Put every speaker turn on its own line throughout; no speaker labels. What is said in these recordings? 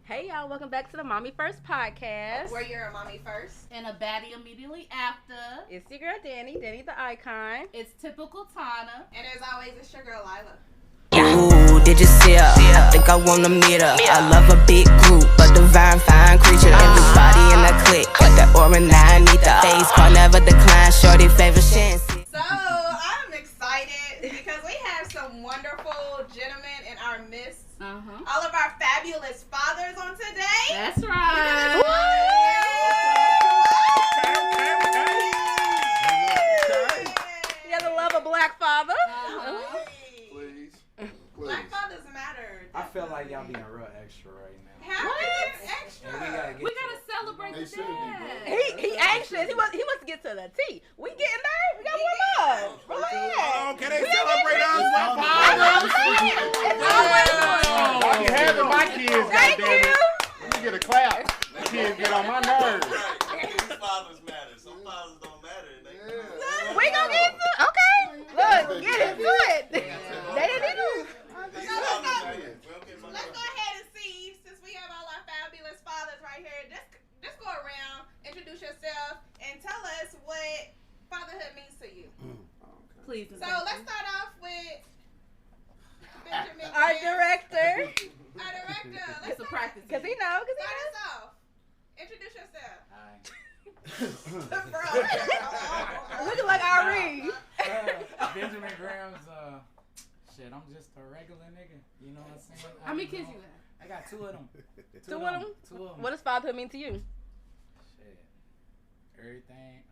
Hey y'all, welcome back to the Mommy First podcast.
Where you're a mommy first.
And a baddie immediately after.
It's your girl Danny the icon.
It's typical Tana.
And as always, it's your girl Lila.
Ooh, did you see her? I think I wanna meet her. I love a big group, a divine fine creature. Everybody in the clique, got that aura, now I need the face card, never decline. Shorty favorite shit.
So, I'm excited because we have some wonderful gentlemen in our midst. All of our fabulous fathers on today.
That's right.
Yeah, the love of black father.
Please.
Black fathers matter.
I feel like y'all being real extra right now.
How is extra?
And
We gotta celebrate the dad.
He anxious. He wants to get to the T. We getting there. We got one up. Relax.
Can they celebrate us?
It's always one.
I be having my kids.
Thank you.
Let me get a clap. The kids get on my nerves.
These fathers matter. Some fathers don't matter.
We gonna get into it. Okay. Look, get into it. They didn't even.
Let's go ahead and see, since we have all our fabulous fathers right here, just go around, introduce yourself, and tell us what fatherhood means to you.
Please.
So let's start off with Benjamin.
Our director.
Our director.
It's a practice.
Cause he know.
Start us off. Introduce yourself.
Hi.
Looking like Irene.
Benjamin Graham's, shit, I'm just a regular nigga. You know what I'm saying?
How many kids you have?
I got two of them.
Two of them?
Two of them.
What does fatherhood mean to you?
Shit. Everything.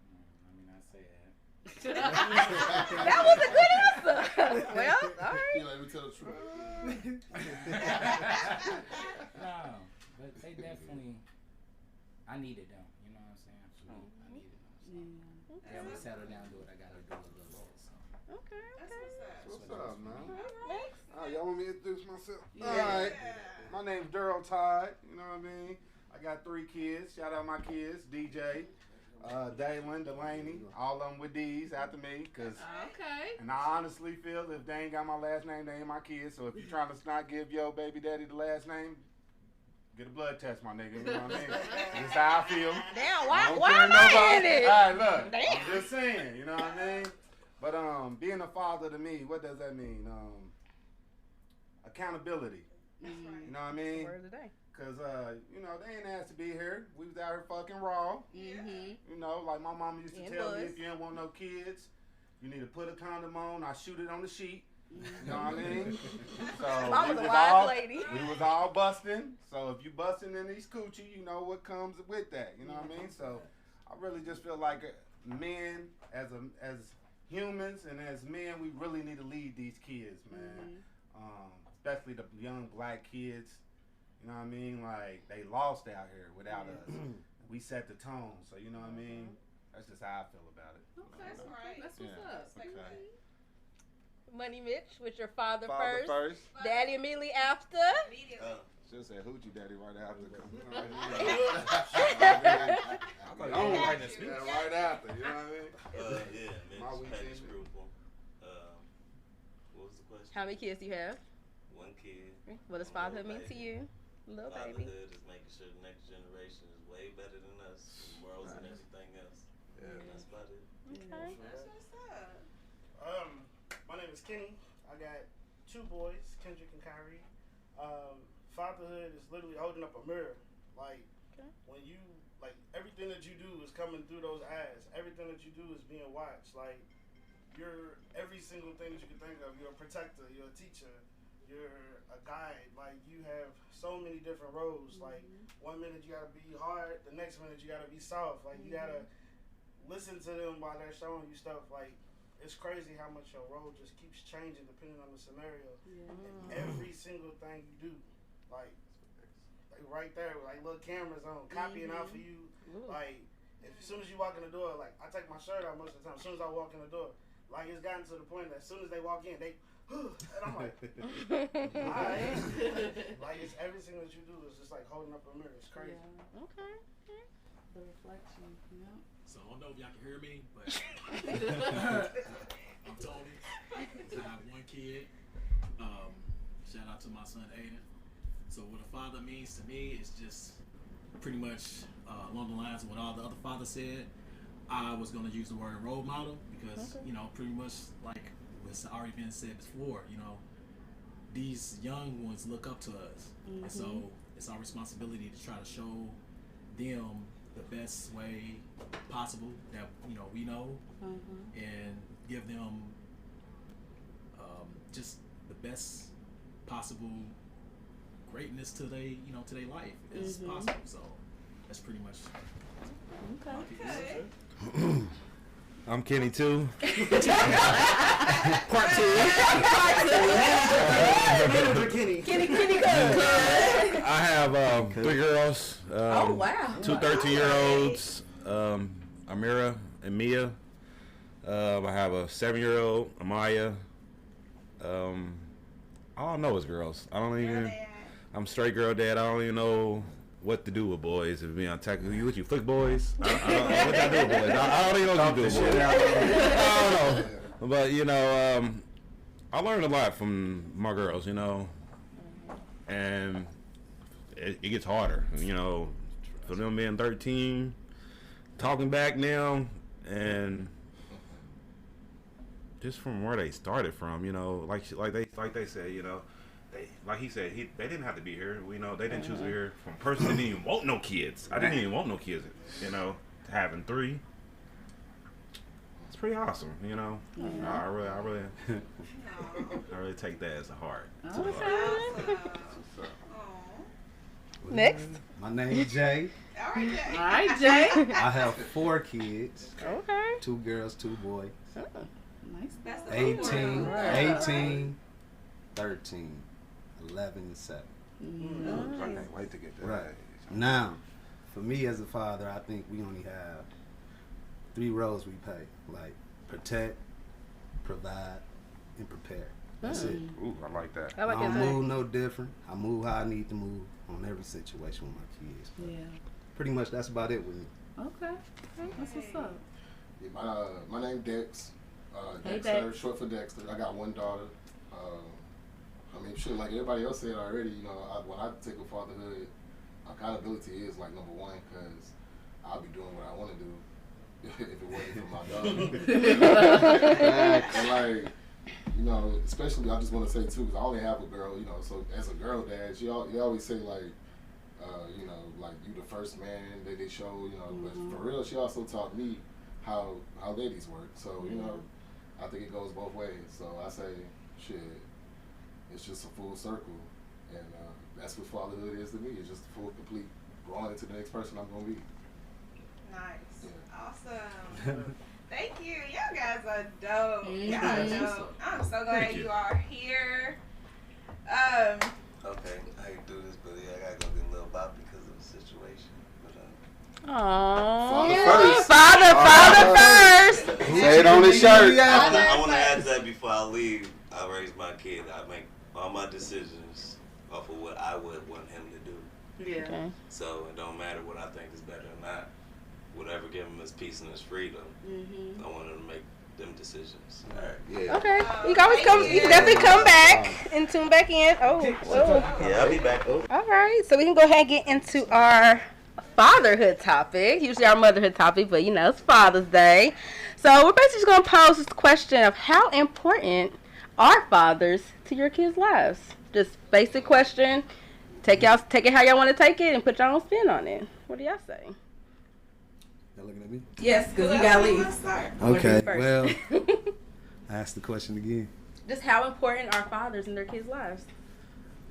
Let me not say that.
That was a good answer. Well, all right.
Let me tell the truth.
No, but they definitely, I needed them. You know what I'm saying? I needed them. So. I gotta settle down, do what I gotta do a little bit. So.
Okay.
What's up, man?
Next.
Y'all want me to introduce myself?
Yeah.
All right. My name's Daryl Todd. You know what I mean? I got 3 kids. Shout out my kids. DJ, Dalen, Delaney. All of them with D's after me.
Okay.
And I honestly feel if they ain't got my last name, they ain't my kids. So if you're trying to not give your baby daddy the last name, get a blood test, my nigga. You know what I mean? That's how I feel.
Damn,
I don't
why
care
am I in
nobody.
it?
All right, look.
Damn.
I'm just saying. You know what I mean? But being a father to me, what does that mean? Accountability.
That's right.
You know what I mean?
Word of the day.
Cause you know, they ain't asked to be here. We was out here fucking raw. You know, like my mama used to tell me, if you don't want no kids, you need to put a condom on. I shoot it on the sheet. You know what I mean? So
Mama's a wise lady.
We was all busting. So if you busting in these coochie, you know what comes with that. You know what I mean? So I really just feel like men as humans and as men, we really need to lead these kids, man. Especially the young black kids. You know what I mean? Like, they lost out here without us. We set the tone. So, you know what I mean? That's just how I feel about it.
Okay,
That's right.
That's what's up.
Okay.
Money Mitch with your father
Father first.
daddy immediately after.
Immediately.
Should say hoochie daddy right after.
I'm right in the speech.
Yeah, right after. You know what I mean?
Yeah,
My
man.
weekend.
Package scruple. What was the question?
How many kids do you have?
1 kid.
What does fatherhood mean to you? Little baby.
Fatherhood is making sure the next generation is way better than us, morals and everything else.
Yeah.
That's about it.
Okay.
That's what's up.
My name is Kenny. I got 2 boys, Kendrick and Kyrie. Fatherhood is literally holding up a mirror. Like, when you, like, everything that you do is coming through those eyes. Everything that you do is being watched. Like, you're every single thing that you can think of. You're a protector. You're a teacher. You're a guide. Like, you have so many different roles. Like, one minute you gotta be hard, the next minute you gotta be soft. Like, you gotta listen to them while they're showing you stuff. Like, it's crazy how much your role just keeps changing depending on the scenario. And every single thing you do, like right there, like little cameras on, copying out for you. Like, as soon as you walk in the door, like, I take my shirt off most of the time. As soon as I walk in the door, like, it's gotten to the point that as soon as they walk in, they, and I'm like, alright. Like, it's everything that you do is just like holding up a mirror. It's crazy.
Okay.
The reflection. Yeah.
So I don't know if y'all can hear me, but I'm Tony. I have 1 kid. Shout out to my son Aiden. So what a father means to me is just pretty much along the lines of what all the other fathers said. I was going to use the word role model because, you know, pretty much like what's already been said before, you know, these young ones look up to us. And so it's our responsibility to try to show them the best way possible that, you know, we know and give them just the best possible greatness to their, you know, to their life as possible. So that's pretty much
Okay.
I'm Kenny too.
Part 2.
Kenny.
Kenny go.
I have 3 girls.
Oh, wow.
2 13-year-olds, Amira and Mia. I have a 7-year-old, Amaya. All I know is girls. I don't even. I'm straight girl dad. I don't even know what to do with boys. If being technical, you flick boys. I don't know what I do with boys. I don't even know what to do with boys. I don't know. But you know, I learned a lot from my girls. You know, and it gets harder. You know, for them being 13, talking back now, and just from where they started from, you know, like they said, you know, like he said, they didn't have to be here. We know they didn't choose to be here. From a person that didn't even want no kids. I didn't even want no kids. You know, having 3, it's pretty awesome. You know, I really take that as a heart.
Next.
My name is Jay.
All right, Jay.
All right, Jay.
I have 4 kids.
Okay.
2 girls, 2 boys.
Nice.
That's the big
18,
one.
18, 13, 11, and 7.
I can't wait to get that.
Right. Now, for me as a father, I think we only have 3 roles we play. Like protect, provide, and prepare. That's it.
Ooh, I like that.
I like
I don't
that.
move no different. I move how I need to move on every situation with my kids. But
Yeah.
pretty much that's about it with me.
Okay. That's what's up.
Yeah, my name Dex.
Hey,
Dexter,
Dex.
short for Dexter. I got 1 daughter. I mean, shit, like everybody else said already, you know, when I take a fatherhood, accountability is like number 1 because I'll be doing what I want to do if it wasn't for my daughter. And like, you know, especially I just want to say too, because I only have a girl, you know, so as a girl dad, they always say like, you know, like you the first man that they show, you know, but for real, she also taught me how ladies work. So, you know, I think it goes both ways. So I say, shit, it's just a full circle. And that's what fatherhood is to me. It's just a full, complete growing into the next person I'm going to be.
Nice.
Yeah.
Awesome. Thank you. Y'all guys are dope. Y'all are dope. I'm so glad you are here.
Okay, I can do this, but yeah, I gotta go get a little bop because of the situation. But
Aww.
Father
Father first.
Say it on the shirt.
I want to add that before I leave. I raise my kid. I make all my decisions off of what I would want him to do.
Yeah.
Okay.
So it don't matter what I think is better or not. Whatever give him his peace and his freedom, I want him to make them decisions. All right.
Yeah.
Okay. You can always come. You can definitely come back and tune back in. Oh.
Yeah, I'll be back.
All right. So we can go ahead and get into our fatherhood topic. Usually our motherhood topic, but you know it's Father's Day. So we're basically just gonna pose this question of how important are fathers to your kids' lives? Just basic question. Take it how y'all want to take it and put your own spin on it. What do y'all say?
Y'all looking at me?
Yes, because you got to leave.
Okay,
First.
well, ask the question again.
Just how important are fathers in their kids' lives?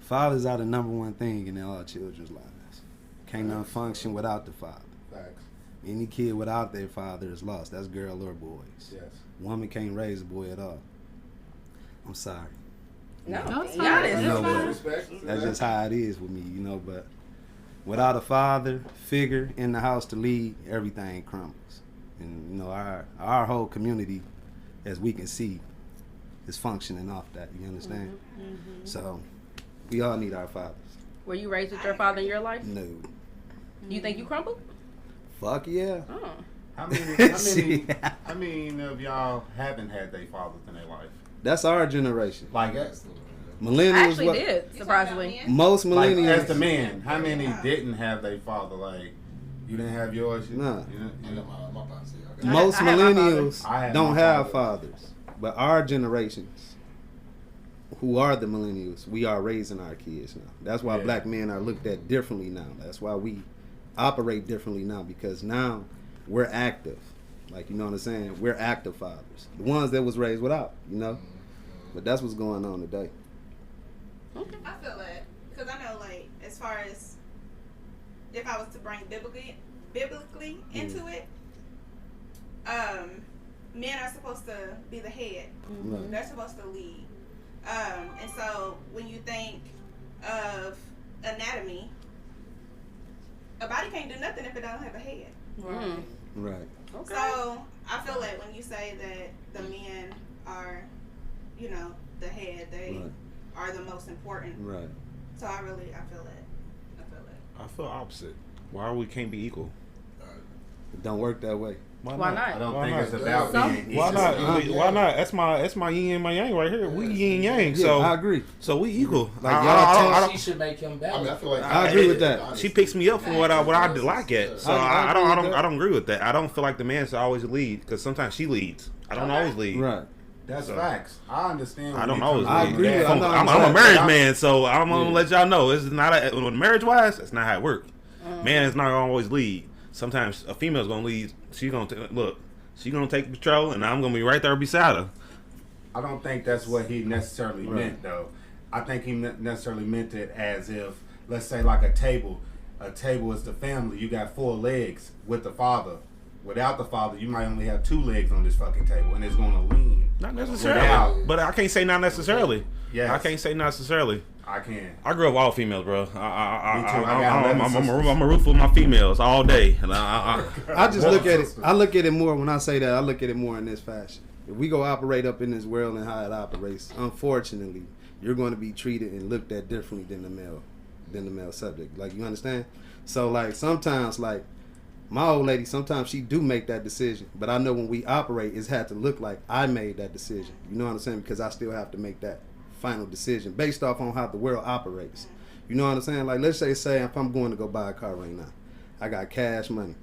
Fathers are the number 1 thing in all children's lives. Can't none function without the father.
Facts.
Any kid without their father is lost. That's girl or boys.
Yes.
Woman can't raise a boy at all. I'm sorry.
No,
it's
be
fine.
honest.
You know
fine.
what?
Respect.
That's just how it is with me, you know, but without a father figure in the house to lead, everything crumbles. And, you know, our whole community, as we can see, is functioning off that, you understand? So, we all need our fathers.
Were you raised with your father in your life?
No.
Do you think you crumbled?
Fuck yeah.
Oh.
How many of y'all haven't had their fathers in their life?
That's our generation.
Like,
Millennials,
I actually
what-
did, surprisingly.
Most
Like,
millennials.
as the man, how many didn't have their father? Like, you didn't have yours?
Nah.
You know,
My pops, yeah.
Most
I have my
millennials
I have
don't
my
have
father.
fathers, but our generations, who are the millennials, we are raising our kids now. That's why
Yeah.
black men are looked at differently now. That's why we operate differently now, because now we're active. Like, you know what I'm saying? We're active fathers. The ones that was raised without, you know? But that's what's going on today.
I feel that because I know, like, as far as if I was to bring biblically into it, men are supposed to be the head.
Right.
They're supposed to lead. And so when you think of anatomy, a body can't do nothing if it don't have a head.
Mm.
Right.
Okay.
So I feel like when you say that the men are, you know, the head, they
Right.
are the most important.
Right.
So I feel that.
I feel opposite. Why we can't be equal?
It don't work that way.
Why
I
not?
don't
Why
think
not?
it's about being
Why
equal.
not? Why not? That's my yin and my yang right here. We yin and yang.
Yeah,
So
I agree.
So we equal.
Like,
I don't-
She should make him better.
I mean, I feel like
I agree with that.
She picks me up for what I like at. So
I
I
agree with that.
don't agree with that. I don't feel like the man should always lead, because sometimes she leads. I don't always lead.
Right.
That's
So,
facts. I understand.
I don't
where
always
you're coming
I
lead.
agree with-
from.
I know
I'm
what
a
you're
marriage
saying.
man, so I'm gonna
Yeah.
let y'all know it's not marriage wise. That's not how it works. Man is not gonna always lead. Sometimes a female's gonna lead. She's gonna look. She's gonna take control, and I'm gonna be right there beside her.
I don't think that's what he necessarily
Right.
meant, though. I think he necessarily meant it as if, let's say, like a table. A table is the family. You got 4 legs with the father. Without the father, you might only have 2 legs on this fucking table, and it's gonna lean.
Not necessarily,
Without-
but I can't say not necessarily.
Yes.
I can't say necessarily.
I can.
I grew up all females, bro.
Me too. I got 11
I'm a root for my females all day. And
I just look at it. I look at it more when I say that. I look at it more in this fashion. If we go operate up in this world and how it operates, unfortunately, you're going to be treated and looked at differently than the male subject. Like, you understand? So, like, sometimes, like, my old lady, sometimes she do make that decision, but I know when we operate, it's had to look like I made that decision. You know what I'm saying? Because I still have to make that final decision based off on how the world operates. You know what I'm saying? Like, let's say if I'm going to go buy a car right now, I got cash money.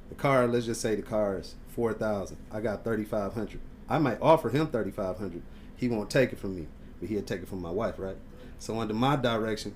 The car, let's just say the car is $4,000. I got $3,500. I might offer him $3,500. He won't take it from me, but he'll take it from my wife, right? So under my direction,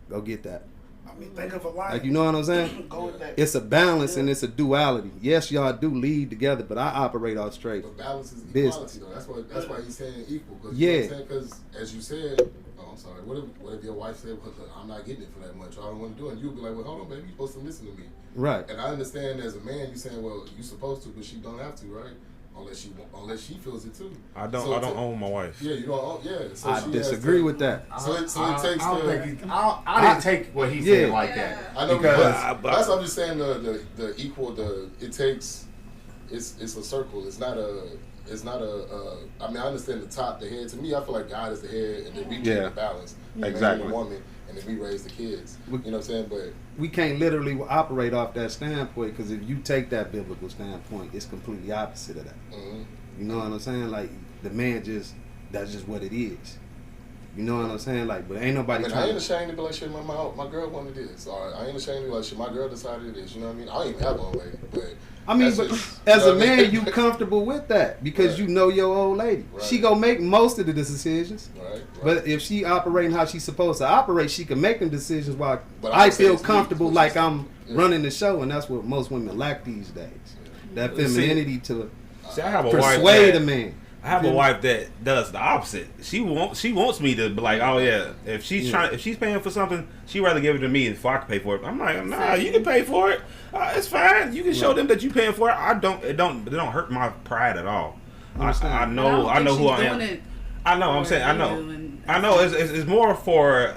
go get that.
I mean, think of a line.
Like, you know what I'm saying?
Go with that.
It's a balance and it's a duality. Yes, y'all do lead together, but I operate all straight.
But balance is
business.
equality, though. That's why he's saying equal. Cause
Yeah.
You know what I'm saying? Because as you said, oh, I'm sorry. What if your wife said, well, look, I'm not getting it for that much, or I don't want to do it? And you'll be like, well, hold on, baby, you're supposed to listen to me.
Right.
And I understand as a man, you're saying, well, you're supposed to, but she don't have to, right? Unless she feels it too.
I don't own my wife.
Yeah, you don't own. Yeah. So
I
she
disagree
has
with that.
So it takes.
I didn't take what he said like that.
I know,
because
that's what I'm just saying. The equal. It takes. It's a circle. It's not a. I mean, I understand the top, the head. To me, I feel like God is the head, and then we keep the balance.
Exactly.
Man and woman, and then we raise the kids. You know what I'm saying? But
we can't literally operate off that standpoint, because if you take that biblical standpoint, it's completely opposite of that.
Mm-hmm.
You know what I'm saying? Like, the man that's just what it is. You know what I'm saying? Like, but ain't nobody
I
trying
ain't ashamed to be like, shit, my girl wanted this. Or I ain't ashamed to be like, shit, my girl decided this. You know what I mean? I don't even have one lady, but
I mean,
that's
but
just,
as
you know
a
what I
man,
mean?
you comfortable with that because
Right.
you know your old lady.
Right.
She gonna make most of the decisions.
Right.
But if she operating how she's supposed to operate, she can make them decisions while
But
I
would say
feel
it's me,
comfortable
what
like
you
I'm
said.
running the show, and that's what most women lack these days. That
See-
femininity to
See, I have a wife
persuade
that-
a man.
I have a wife that does the opposite. She wants me to be like, oh yeah, if she's paying for something, she'd rather give it to me before I can pay for it. I'm like, nah, you can pay for it. It's fine. You can show them that you paying for it. It don't hurt my pride at all. I know who I am. I know. I'm saying I know. It's more for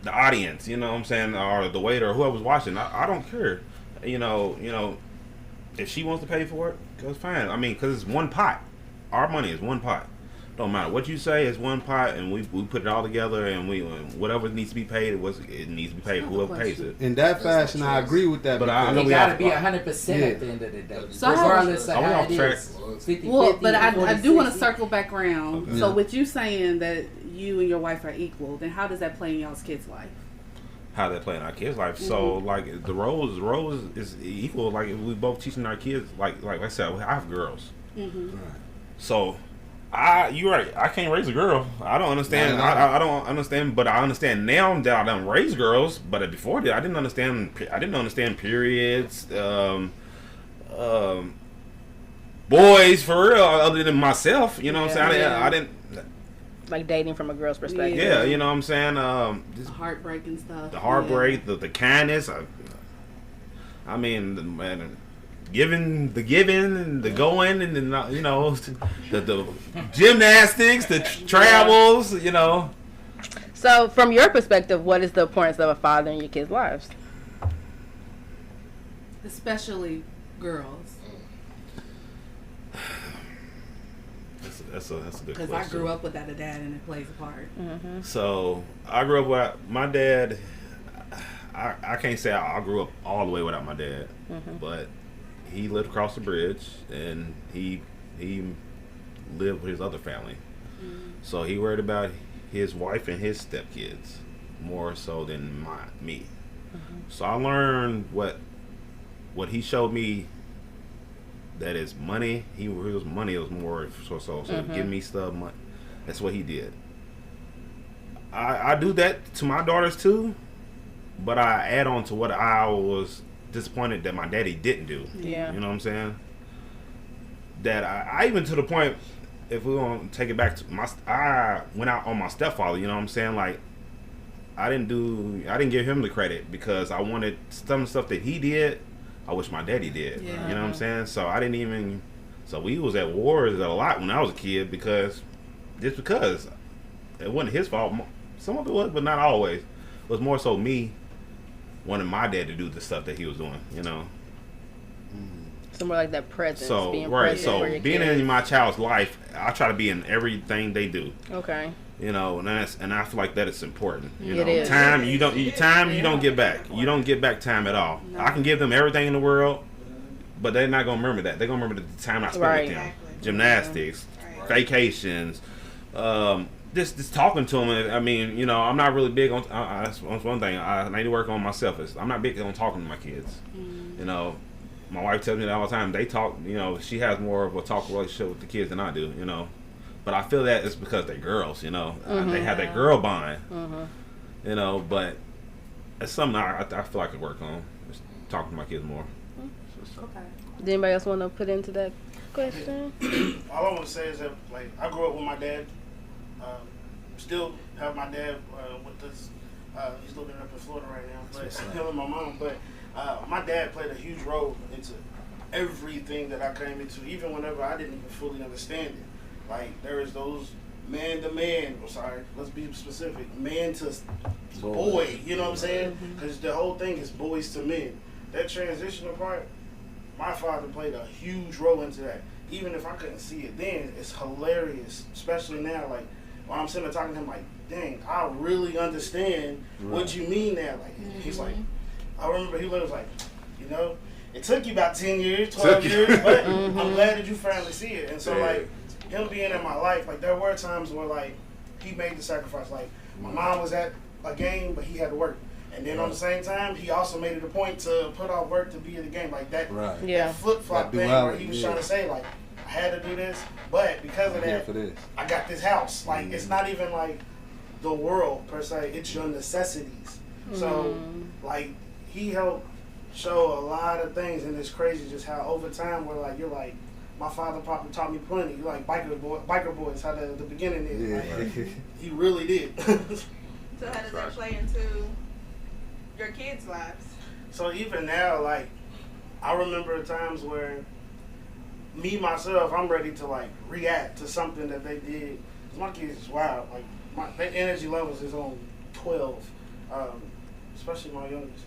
the audience. You know what I'm saying, or the waiter or whoever's watching. I don't care. You know, if she wants to pay for it, it's fine. I mean, because it's one pot. Our money is one pot. Don't matter what you say, it's one pot, and we put it all together, and whatever needs to be paid, it needs to be paid. Whoever pays it.
In that fashion, I agree with that.
But I know
It
we
gotta
have
be 100% at the end of the day,
So
regardless of
I
how
went
it
off
is. 50,
Well,
50,
but I
40,
do want to
60.
circle back around.
Okay.
So
Yeah.
with you saying that you and your wife are equal, then how does that play in y'all's kids' life?
How they play in our kids' life. So like the roles is equal. Like we both teaching our kids. Like I said, I have girls. So you're right. I can't raise a girl. I don't understand. I don't understand. But I understand now that I done raise girls. But before that, I didn't understand. I didn't understand periods. Boys for real. Other than myself, you know what I'm saying. I didn't.
Like dating from a girl's perspective.
Yeah, you know what I'm saying.
The heartbreak and stuff.
The heartbreak, the kindness. I mean, man. Giving, and the going, and the, you know, the gymnastics, the travels, you know.
So, from your perspective, what is the importance of a father in your kids' lives?
Especially girls.
That's a good question.
Because I grew up without a dad, and it plays a part.
So I grew up with my dad. I can't say I grew up all the way without my dad, but he lived across the bridge, and he lived with his other family. So he worried about his wife and his stepkids more so than me. So I learned what he showed me, that is money. He was money. It was more so give me stuff. Money. That's what he did. I do that to my daughters too, but I add on to what I was disappointed that my daddy didn't do.
Yeah.
You know what I'm saying? That I even to the point, if we want to take it back to I went out on my stepfather. You know what I'm saying? Like I didn't give him the credit because I wanted some stuff that he did. I wish my daddy did.
Yeah.
You know what I'm saying? So I didn't even. So we was at wars a lot when I was a kid because it wasn't his fault. Some of it was, but not always. It was more so me wanting my dad to do the stuff that he was doing. You know.
So more like that presence.
So
being
right.
present
So
for your
being
kids.
in my child's life, I try to be in everything they do.
Okay.
You know, and I feel like that is important. You
It
know,
is.
time you don't get back. You don't get back time at all.
No.
I can give them everything in the world, but they're not gonna remember that. They're gonna remember the time I spent
Right.
with them. Gymnastics, vacations, just talking to them. I mean, you know, I'm not really big on. That's one thing I need to work on myself. Is I'm not big on talking to my kids. You know, my wife tells me that all the time. They talk. You know, she has more of a talk relationship with the kids than I do. You know. But I feel that it's because they're girls, you know. They have that girl bond, you know. But it's something I feel I could work on. Just talking to my kids more.
Okay.
Does anybody else want to put into that question?
All I want to say is that, like, I grew up with my dad. Still have my dad with us. He's living up in Florida right now. But him and my mom. But my dad played a huge role into everything that I came into, even whenever I didn't even fully understand it. Like, there is those man to man, let's be specific, man to boy, you know what I'm saying? Because the whole thing is boys to men. That transitional part, my father played a huge role into that. Even if I couldn't see it then, it's hilarious, especially now. Like, when I'm sitting there talking to him, like, dang, I really understand what you mean now. Like, he's like, I remember he was like, you know, it took you about 10 years, 12 years, but I'm glad that you finally see it. And so, like, him being in my life, like, there were times where, like, he made the sacrifice. Like, my mom was at a game, but he had to work. And then on the same time, he also made it a point to put off work to be at the game. Like, that, that flip-flop thing where he was trying to say, like, I had to do this, but because of that, I got this house. Like, it's not even, like, the world, per se. It's your necessities. So, like, he helped show a lot of things, and it's crazy just how over time we're like, you're like, my father probably taught me plenty. Like biker boys, how the beginning is. Like, he really did.
So how does that play into your kids' lives?
So even now, like, I remember times where me myself, I'm ready to like react to something that they did. 'Cause my kids is wild. Like their energy levels is on 12, especially my youngest.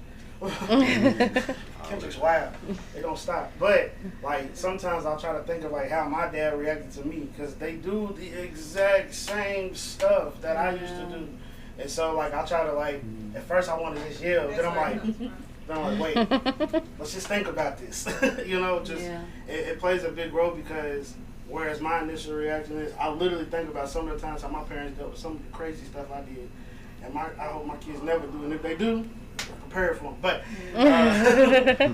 Kendrick's wild. They don't stop. But, like, sometimes I'll try to think of, like, how my dad reacted to me. Because they do the exact same stuff that I used to do. And so, like, I'll try to, like, at first I want to just yell. Then I'm like, wait, let's just think about this. You know, just, it plays a big role because Whereas my initial reaction is, I literally think about some of the times how my parents dealt with some of the crazy stuff I did, and I hope my kids never do. And if they do, prepare for them. But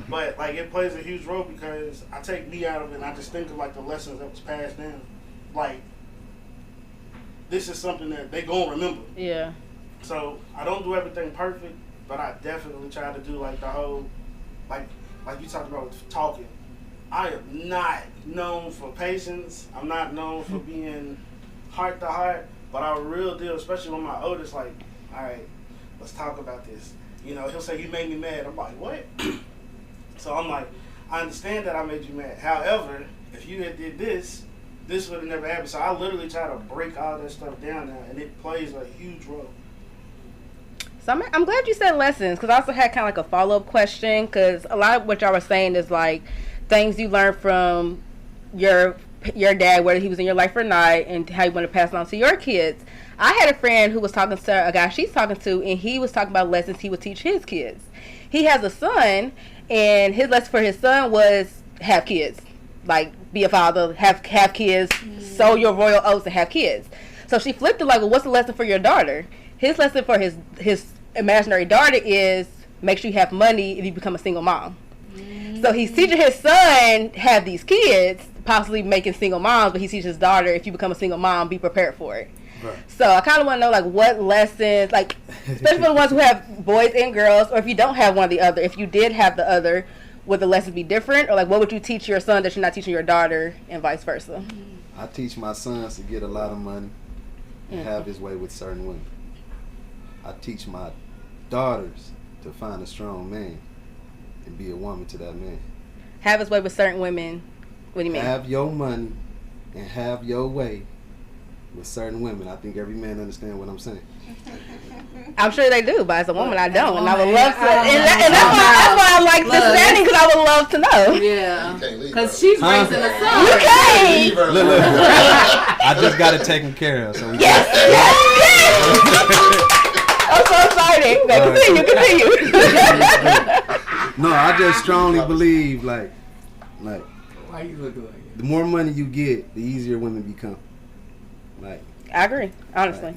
but like it plays a huge role because I take me out of it, and I just think of like the lessons that was passed down. Like this is something that they gonna remember.
Yeah.
So I don't do everything perfect, but I definitely try to do like the whole, like you talked about with talking. I am not known for patience. I'm not known for being heart to heart, but I real deal, especially when my oldest, like, all right, let's talk about this. You know, he'll say, you made me mad. I'm like, what? So I'm like, I understand that I made you mad. However, if you had did this would have never happened. So I literally try to break all that stuff down now, and it plays a huge role.
So I'm glad you said lessons, because I also had kind of like a follow-up question, because a lot of what y'all were saying is like things you learned from your dad, whether he was in your life or not, and how you want to pass it on to your kids. I had a friend who was talking to a guy she's talking to, and he was talking about lessons he would teach his kids. He has a son, and his lesson for his son was have kids. Like, be a father, have kids, sow your royal oats and have kids. So she flipped it like, well, what's the lesson for your daughter? His lesson for his imaginary daughter is make sure you have money if you become a single mom. So he's teaching his son have these kids, possibly making single moms, but he teaches his daughter, if you become a single mom, be prepared for it. Right. So I kind of want to know, like, what lessons, like, especially for the ones who have boys and girls, or if you don't have one or the other, if you did have the other, would the lessons be different? Or, like, what would you teach your son that you're not teaching your daughter, and vice versa?
I teach my sons to get a lot of money and have his way with certain women. I teach my daughters to find a strong man and be a woman to that man.
Have his way with certain women. What do you mean?
Have your money and have your way with certain women. I think every man understands what I'm saying.
I'm sure they do, but as a woman, I don't, and I would love to. And that's why I like this setting, because I would love to know.
Yeah, because she's raising a son.
You can't.
Look. I just got it taken care of. So
yes. I'm so excited. Continue.
No, I just strongly believe, like,
why you looking like it?
The more money you get, the easier women become. Like,
I agree, honestly.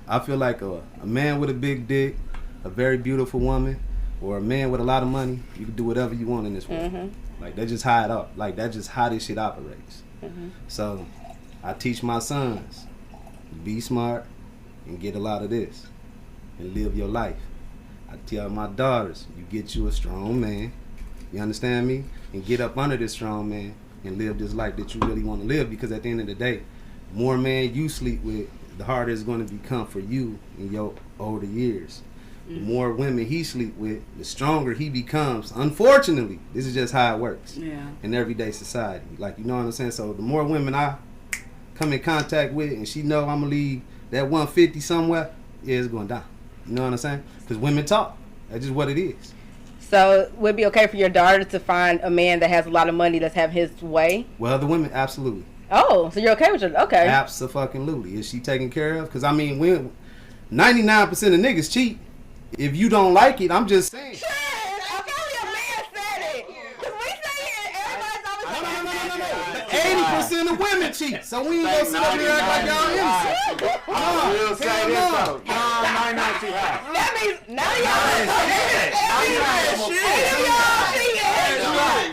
I feel like a man with a big dick, a very beautiful woman, or a man with a lot of money, you can do whatever you want in this world. Mm-hmm. Like, that's just how it up. Like, that's just how this shit operates. Mm-hmm. So, I teach my sons, be smart and get a lot of this and live your life. I tell my daughters, you get you a strong man, you understand me? And get up under this strong man and live this life that you really want to live, because at the end of the day, the more man you sleep with, the harder it's going to become for you in your older years. The more women he sleep with, the stronger he becomes. Unfortunately, this is just how it works in everyday society. Like, you know what I'm saying? So the more women I come in contact with and she know I'm going to leave that 150 somewhere, it's going down. You know what I'm saying? Because women talk. That's just what it is.
So would it be okay for your daughter to find a man that has a lot of money that's have his way?
Well, the women, absolutely.
Oh, so you're okay with your, okay.
Absolutely. Is she taken care of? Because, I mean, 99% of niggas cheat. If you don't like it, I'm just saying.
Shit, okay, a man said it. Because we say it, everybody's always like,
80% of women cheat. So we ain't gonna sit up here and act like y'all innocent.
I will say this though. Might not too high.
That means none of y'all cheating.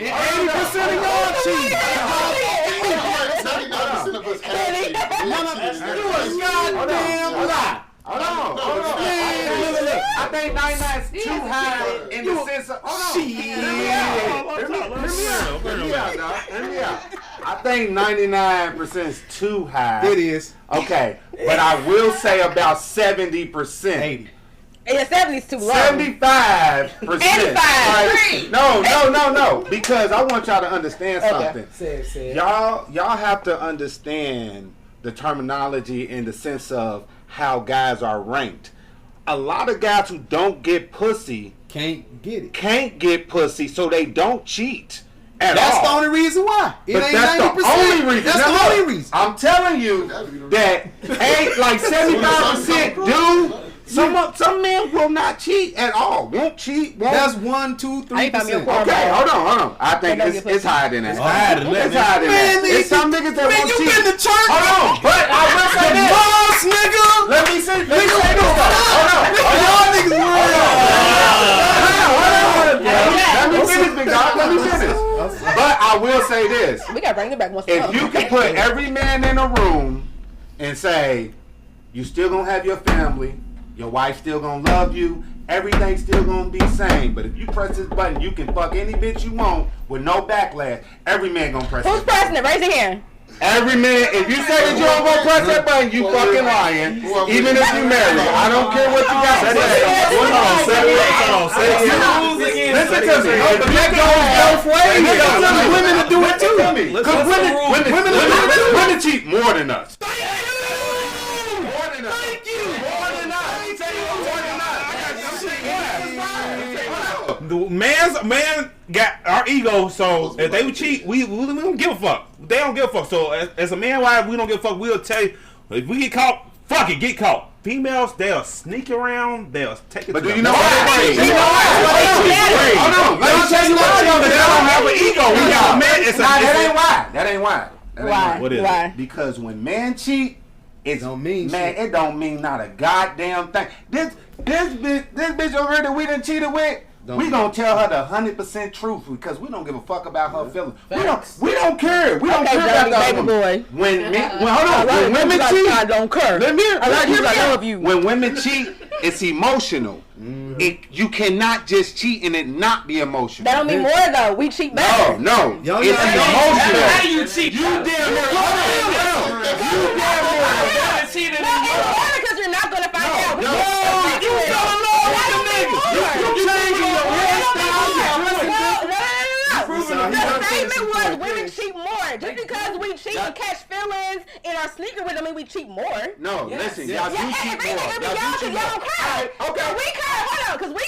80% of y'all cheat.
99% of us have cheated.
You a goddamn lie. Hold on. I think 99 is too high in the sense of. Hold on. Hear me out. I think 99% is too high.
It is.
Okay, but I will say about 70%.
80.
Yeah, 70 is too low.
75%.
85.
Right? No. Because I want y'all to understand something.
Say.
Y'all have to understand the terminology in the sense of how guys are ranked. A lot of guys who don't get pussy
can't
get pussy, so they don't cheat.
That's the only reason why. It ain't
that's
90%.
the only reason.
That's the only reason.
I'm telling you that ain't like 75% do, Some men will not cheat at all. Won't cheat. Won't.
That's 1, 2, 3%.
Okay, hold on. I think it's higher than that.
It's higher than that.
It's higher than that. It's some niggas that won't cheat.
Man, you been to church?
Hold on, but I will say this.
Boss, nigga.
Let me say this. Hold on.
Y'all niggas
Let me finish, big dog. Let me finish. But I will say this.
We gotta bring it back once.
If you can put every man in a room and say, you still gonna have your family, your wife still gonna love you, everything's still gonna be same. But if you press this button, you can fuck any bitch you want with no backlash. Every man gonna press
Who's pressing it? Raise your hand.
Every man, if you say that you don't gonna press that button, you fucking lying. Even if you married. I don't care what you got to say.
Hold on, say it.
Listen to me. No, but that goes both ways. Tell women to do it too. Because women cheat more than us. More than us. Thank you. More than us. I ain't tell you more than us.
The man got our ego, so if they would cheat, we don't give a fuck. They don't give a fuck. So as a man, why we don't give a fuck? We'll tell you if we get caught, fuck it, get caught. Females, they'll sneak around, they'll take it.
But
to
do you
the
know why?
You know why? Hold on, let me tell you why. They don't have an ego. We got men.
That ain't why.
Why?
What is
Why?
it?
Because when men cheat, it
don't mean
man.
shit.
It don't mean not a goddamn thing. This bitch over here that we done cheated with. We gonna tell her the 100% truth because we don't give a fuck about her feelings. We don't care. We don't care about that woman. When women cheat,
I don't care. I love you.
When women cheat, it's emotional. You cannot just cheat and it not be emotional.
That don't mean more though. We cheat better.
No, it's emotional.
How do you cheat?
You damn near. You damn near.
cheated.
No, it's better because you're not gonna find out.
You fell in love with the nigga. You changing your hairstyle.
The statement was women cheat more. Just because we cheat and catch feelings in our sneaker with them, mean we cheat more.
No, listen, y'all do cheat more.
Y'all cry.
Okay.
We cry. Hold on, because we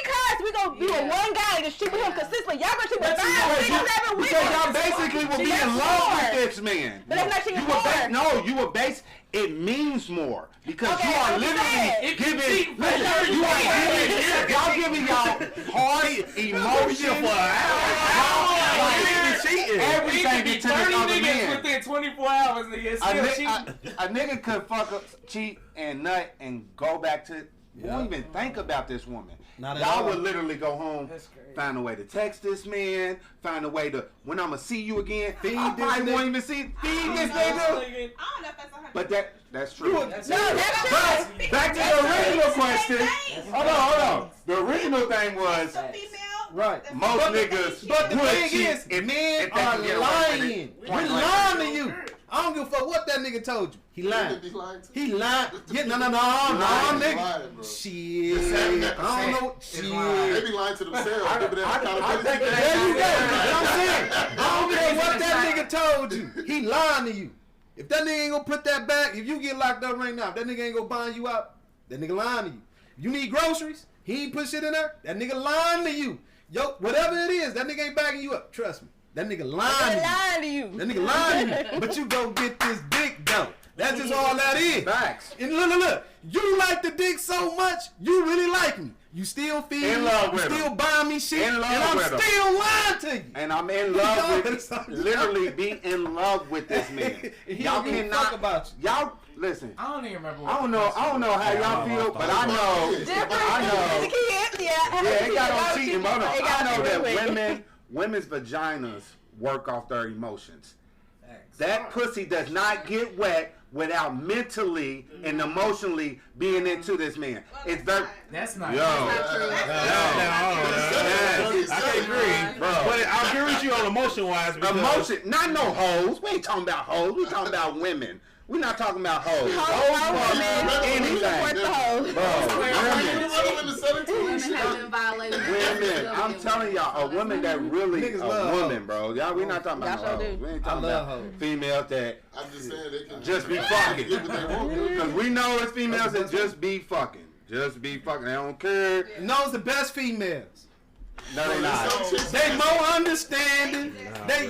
gonna be with one guy and just cheat with him consistently. Y'all gonna cheat with 5 niggas every week.
Because y'all basically will be in love with this man.
But that's not cheating more.
No, you will base. It means more because you are literally giving. You are giving. Y'all giving y'all hard emotion. Everything into the other man.
Within 24 hours, nigga, still cheating.
A nigga could fuck up, cheat, and nut, and go back to. Won't even think about this woman. Y'all would literally go home, find a way to text this man, find a way to when I'ma see you again. Feed this nigga. Won't even feed this nigga.
I don't know if that's 100%.
But that's true.
That's true.
Back to the original question. Hold on. The original thing was
Right.
most niggas.
But the
would
thing
cheat
is,
if
men
they
are
can get away with
lying.
it.
We're lying to you. I don't give a fuck what that nigga told you. He lied. He lied. Yeah, no, nigga. Shit. I don't know. Shit.
They be lying to themselves.
I think
There you go. What I'm saying. I don't care what that nigga told you. He lying to you. If that nigga ain't gonna put that back, if you get locked up right now, if that nigga ain't gonna bind you out, that nigga lying to you. If you need groceries, he ain't put shit in there, that nigga lying to you. Yo, whatever it is, that nigga ain't backing you up. Trust me. That nigga lying to you. That nigga lying to you. But you go get this dick though. That's just all that is.
Facts.
And look. You like the dick so much, you really like me. You still feed me.
In love
you
with
still
him.
buying me shit.
In love
and I'm
with him.
still lying to you.
And I'm in love with literally be in love with this man. Y'all cannot
about you.
Y'all listen.
I don't even remember.
I don't know how y'all feel, but I know. Yeah, it got on cheating, but I know that women's vaginas work off their emotions. That pussy does not get wet without mentally and emotionally being into this man. It's very.
That's not.
I can agree, bro. But I'll agree with you on emotion-wise.
Emotion, not no hoes. We ain't talking about hoes. We talking about women. We're not talking about hoes. Hoes anything. Women, I'm telling y'all, a woman that really a woman, bro. Y'all, we not talking about no hoes. We ain't talking about females that
I'm just saying they can
just be fucking.
get what they want.
Because we know it's females that just be fucking. Just be fucking. They don't care.
And those the best females.
No, they not.
They more understanding.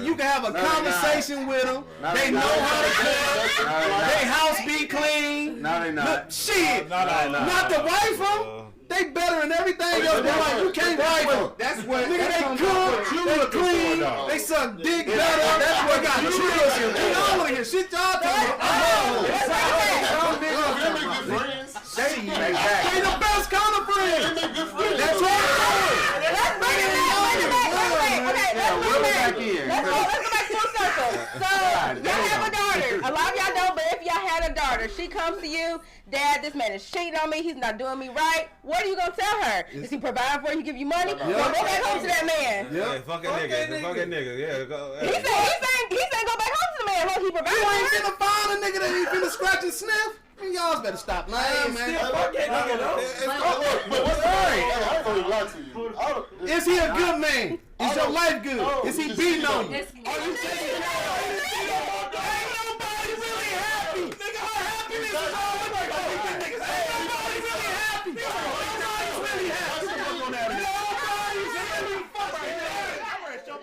You can have a conversation with them. They know how to cook. They house be clean.
No, they not.
Look, shit. Not to wife them. They better than everything else. Like, you can't wife them.
That's what.
Nigga, they cook. They clean. They suck dick better. That's what got children. You know, I want to hear shit y'all talking about. They the best kind of friends. That's what I'm saying.
Let's bring it back. Okay, let's go back to a circle. So, y'all have a daughter. A lot of y'all don't, but if y'all had a daughter, she comes to you, Dad, this man is cheating on me, he's not doing me right. What are you going to tell her? Is he providing for you, give you money? Go back home to that man.
Yeah, fuck that nigga. Yeah, go.
He said go back home to the man. He providing
You ain't
for
finna find a nigga that ain't finna scratch and sniff. Y'all better stop lying, man.
Fuck that nigga, though. But what's the right? I ain't gonna lie to you.
Is he a good man? Is your life good? Is he beating on you?
Are you saying
Ain't nobody really happy. Nigga, her happiness is all the way. Ain't nobody really happy. Nobody's really happy. Nobody's really fucking happy.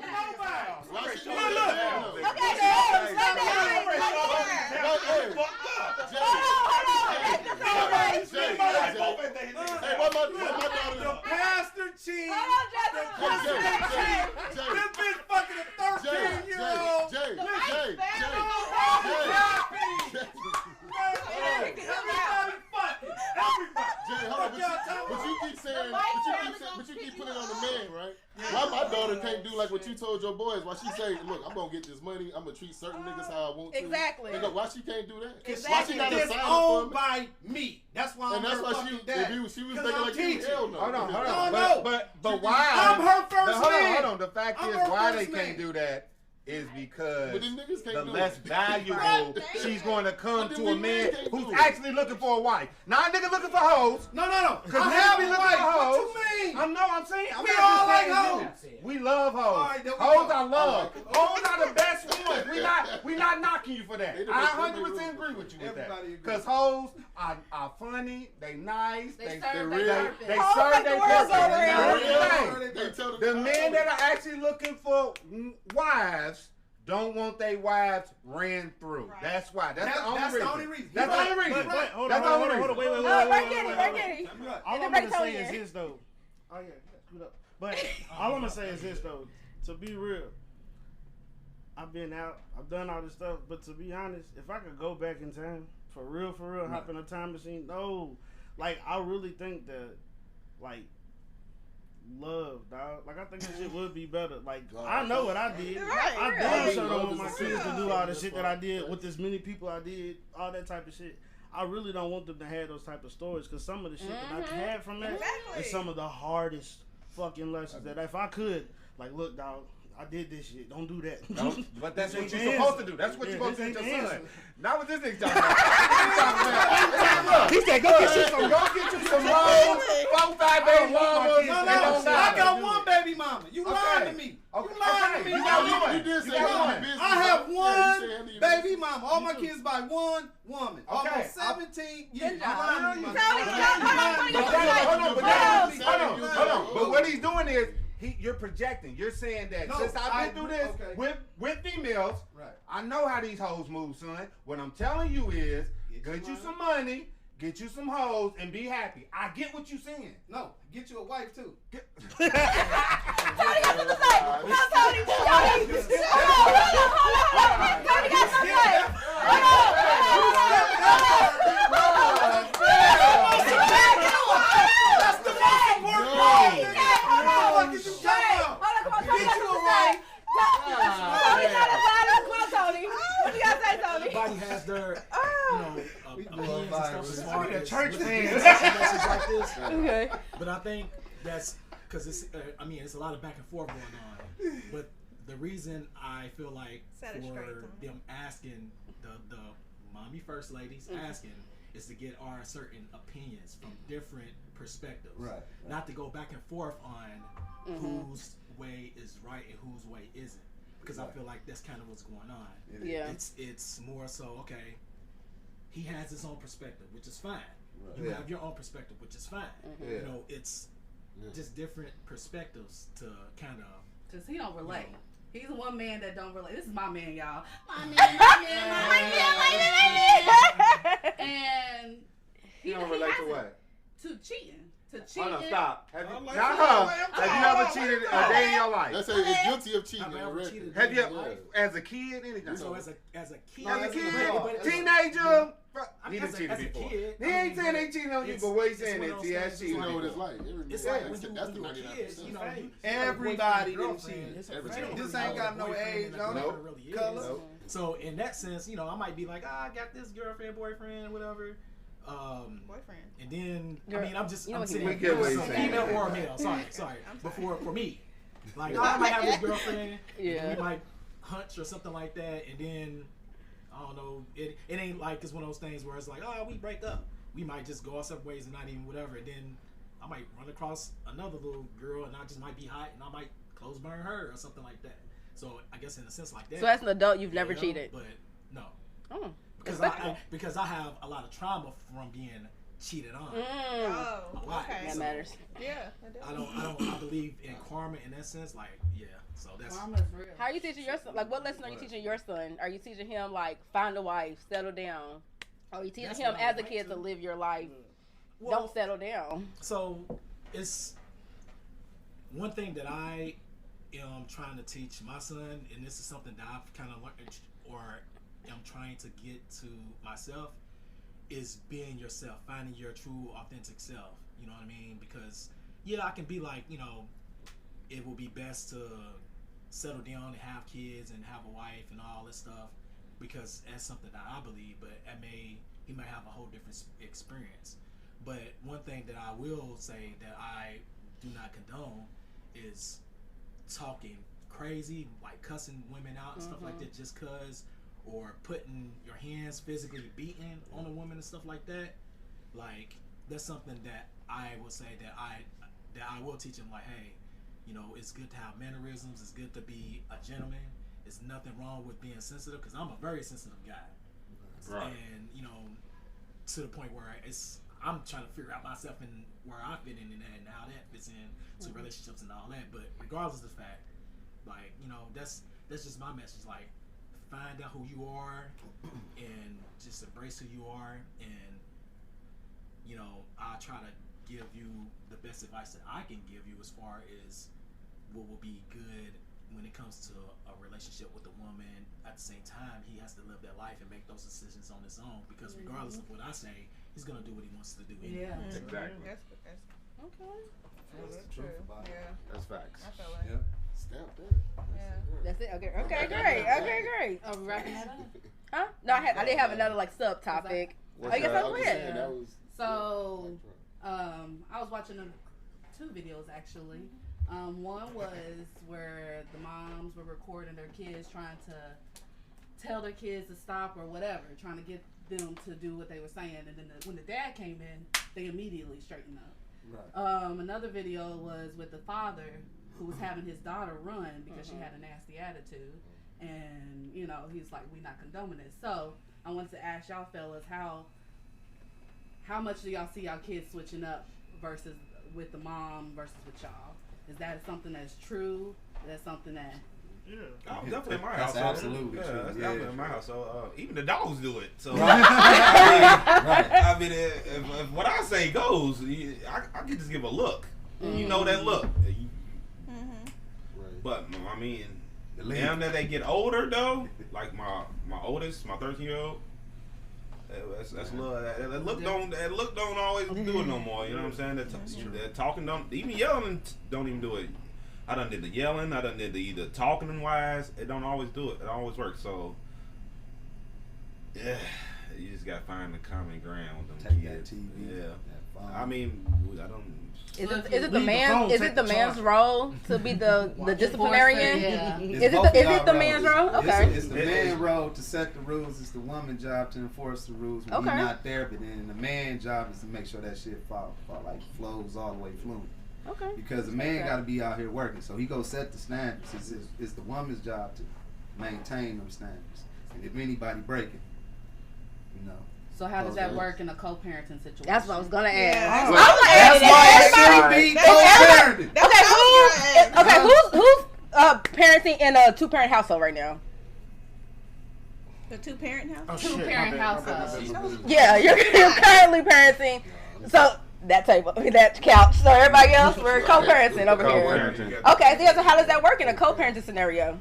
The pastor cheat. This bitch fucking a 13-year-old.
But you keep putting it on the man, right? Why my daughter can't do like what you told your boys? Why she say, look, I'm gonna get this money, I'm gonna treat certain niggas how I want to.
Exactly.
Nigga, why she can't do that?
Exactly.
Why she not a
It's
sign
owned
for me?
by me. That's why I'm
And that's
her
why
fucking
she,
dad.
if she was
'Cause
thinking
I'm
like you,
teaching.
hell no.
Hold on.
No.
But why?
I'm her first man.
Hold on. The fact
I'm
is,
her
why
first
they
man.
can't do that is because
But these niggas can't
the
do
less
it.
valuable she's going to come
But
to
then
a man
niggas can't
who's
do it.
actually looking for a wife. Not a nigga looking for hoes.
No.
Because
I
now
have
we
a
looking
wife.
for hoes.
What you mean?
I'm saying. I'm
We
not
all
just
like
saying
hoes.
you. We love hoes.
All right, there we
Hoes
go.
I love. Hoes are the best ones. We not knocking you for that.
They the
I
best
100% agree with you with that.
Everybody agree.
Because hoes are funny. They nice.
They
They
serve
real.
their purpose.
They
Hoes
serve
make
their
the world go
purpose.
round.
They tell
The men that are actually looking for wives don't want their wives ran through.
Right.
That's why. That's the only
That's
reason.
the only reason.
That's the only reason.
But hold
That's the
on,
only
wait.
reason.
Break Kitty.
All
And
I'm
then
gonna
break
say
Tony
is
in.
this though. Oh yeah, screwed up. But all I'm gonna say is this though. To be real, I've been out. I've done all this stuff. But to be honest, if I could go back in time, for real, hop in a time machine. No, like I really think that, like. Love, dog. Like I think that shit would be better. Like I know what I did. I damn sure don't want my kids to do all the shit that I did with as many people I did, all that type of shit. I really don't want them to have those type of stories because some of the shit that I've had from that is some of the hardest fucking lessons that if I could, like, look, dog, I did this shit. Don't do that.
But that's what
This
you're
ain't the
supposed
answer.
to do. That's what
Yeah,
you're supposed to
this
do to
ain't
your
the
son.
answer.
Not what this nigga talking about.
He said, go get you some.
Go get you some hoes, 4, 5 baby mamas.
No, I got one baby mama. You lying to me.
Okay.
You lying to me.
You got one.
You did say
got
handle
one.
your business.
I have
Yeah, you
one
said handle your
baby
business.
mama. All my kids by one woman.
Okay.
Almost 17 years.
Good job.
You lying to me.
Hold on. But what he's doing is you're projecting. You're saying that
No,
since I've been through this
okay.
with females,
Right.
I know how these hoes move, son. What I'm telling you is get you some money, get you some hoes, and be happy. I get what you're saying.
No, get you a wife too.
Tony got something to say. No, Tony. Hold on. Tony got something to say.
That's the most important part. What the fuck is you talking about?
Get you a wife. Tony got a line. Come on, Tony. What you got to say, Tony?
Everybody has their, opinions and stuff as far as
church
messages like this.
Okay.
But I think that's because it's. It's a lot of back and forth going on. But the reason I feel like
Set it straight,
for
Tony.
them asking the mommy first ladies asking is to get our certain opinions from different perspectives.
Right.
Not to go back and forth on whose way is right and whose way isn't. Because I feel like that's kind of what's going on.
Yeah.
It's more so, okay, he has his own perspective, which is fine. You
Yeah.
have your own perspective, which is fine.
Yeah.
You know, it's just different perspectives to kind of.
Cause he don't relate. He's the one man that don't relate. This is my man, y'all. My man. And
You don't relate to what?
To cheating. To cheating.
Hold on, stop. Have you,
Like,
have you ever cheated a day in your life?
Let's say you're guilty of cheating.
Have you as a kid, anything?
So as a kid,
As a kid, teenager. He done cheated before.
Kid,
He ain't saying they cheating on you, but what he's saying is he has cheated.
You know what it's like.
It's like when you were kids, you know,
everybody done cheated.
Everybody.
This ain't got no age, no color.
So in that sense, you know, I might be like, I got this girlfriend, boyfriend, whatever.
Boyfriend.
And then I mean, I'm saying
we get what he's saying.
female or male. Sorry. Before for me, like I might have this girlfriend, and we might hunch or something like that, and then I don't know. It ain't like it's one of those things where it's like, oh, we break up. We might just go our separate ways and not even whatever. And then I might run across another little girl, and I just might be hot, and I might close burn her or something like that. So I guess in a sense like that.
So as an adult, you've never cheated.
But no.
Oh.
Because I have a lot of trauma from being cheated on.
Oh,
a lot.
okay.
That matters.
Yeah.
I believe in karma in that sense. Like, yeah. So that's
Karma's real.
How are you teaching your son? Like, what lesson are you teaching your son? Are you teaching him like find a wife, settle down? Or are you teaching him as a kid to live your life? Don't settle down.
So it's one thing that I am trying to teach my son, and this is something that I've kind of learned or am trying to get to myself, is being yourself, finding your true authentic self. You know what I mean? Because I can be like, you know, it will be best to settle down and have kids and have a wife and all this stuff, because that's something that I believe, but he might have a whole different experience. But one thing that I will say that I do not condone is talking crazy, like cussing women out and stuff like that just cause, or putting your hands physically beating on a woman and stuff like that. Like, that's something that I will say that I will teach him, like, hey, you know, it's good to have mannerisms, it's good to be a gentleman, there's nothing wrong with being sensitive, because I'm a very sensitive guy. Right. And, you know, to the point where I'm trying to figure out myself and where I fit in that and how that fits in to relationships and all that. But regardless of the fact, like, you know, that's just my message. Like, find out who you are and just embrace who you are. And, you know, I try to give you the best advice that I can give you as far as what will be good when it comes to a relationship with a woman. At the same time, he has to live that life and make those decisions on his own, because regardless of what I say, he's gonna do what he wants to do anyway.
Yeah,
exactly.
That's okay.
That's the truth about it.
That's facts.
I feel like.
Yeah. Stamp that.
That's it. Okay, great.
Are we wrapping that up?
Huh? No, I did have another like subtopic.
I
guess that's
it.
it.
So, I was watching two videos actually. One was where the moms were recording their kids trying to tell their kids to stop or whatever, trying to get them to do what they were saying, and then when the dad came in, they immediately straightened up. Right. Another video was with the father who was having his daughter run because she had a nasty attitude, and you know, he's like, "We not condoning this." So I wanted to ask y'all fellas, how much do y'all see y'all kids switching up versus with the mom versus with y'all? Is that something that's true? Is that something that...
Yeah. Oh, definitely in my
That's
household.
absolutely true.
That's definitely in my household. Even the dogs do it. So,
right.
I mean, if what I say goes, I can just give a look. You know that look. But I mean, now that they get older, though, like my oldest, my 13-year-old, that's a little. That look don't always do it no more. You know what I'm saying? That talking don't, even yelling don't even do it. I done did the yelling. I done did the either talking and wise. It don't always do it. It always works. So yeah, you just gotta find the common ground with them kids.
That TV,
yeah. I mean, I don't.
Is it the man? Is it the man's role to be the disciplinarian?
Yeah.
Is it the man's role? Okay.
It's the man's role to set the rules. It's the woman's job to enforce the rules when you're not there. But then the man's job is to make sure that shit flows all the way fluent.
Okay.
Because the man got to be out here working, so he go set the standards. It's the woman's job to maintain them standards. And if anybody break it, you know,
So how does that work in a co-parenting situation?
That's what I was gonna ask.
Yeah.
I'm gonna ask
That's why it should be co-parenting.
Okay, who's parenting in a 2-parent household right now?
The 2-parent house?
Oh, shit.
Two-parent
My bad.
household.
Yeah, you're currently parenting. So that table, that couch. So everybody else, we're co-parenting over here.
Co-parenting.
Okay, so how does that work in a co-parenting scenario?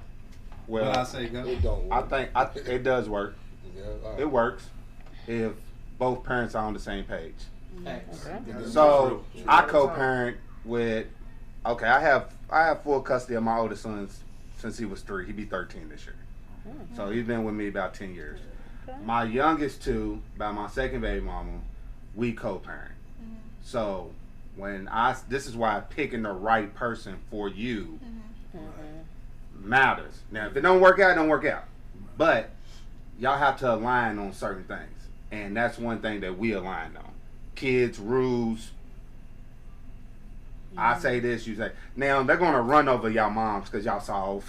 What I
Well,
say, go.
It don't work.
I think it does work.
Yeah, all right.
It works if both parents are on the same page.
Facts.
So I co-parent with. Okay, I have full custody of my oldest son since he was 3. He'd be 13 this year. So he's been with me about 10 years. My youngest 2, by my second baby mama, we co-parent. So this is why picking the right person for you matters. Now, if it don't work out, it don't work out. But y'all have to align on certain things. And that's one thing that we aligned on. Kids, rules. I say this, you say. Now, they're going to run over y'all moms because y'all soft.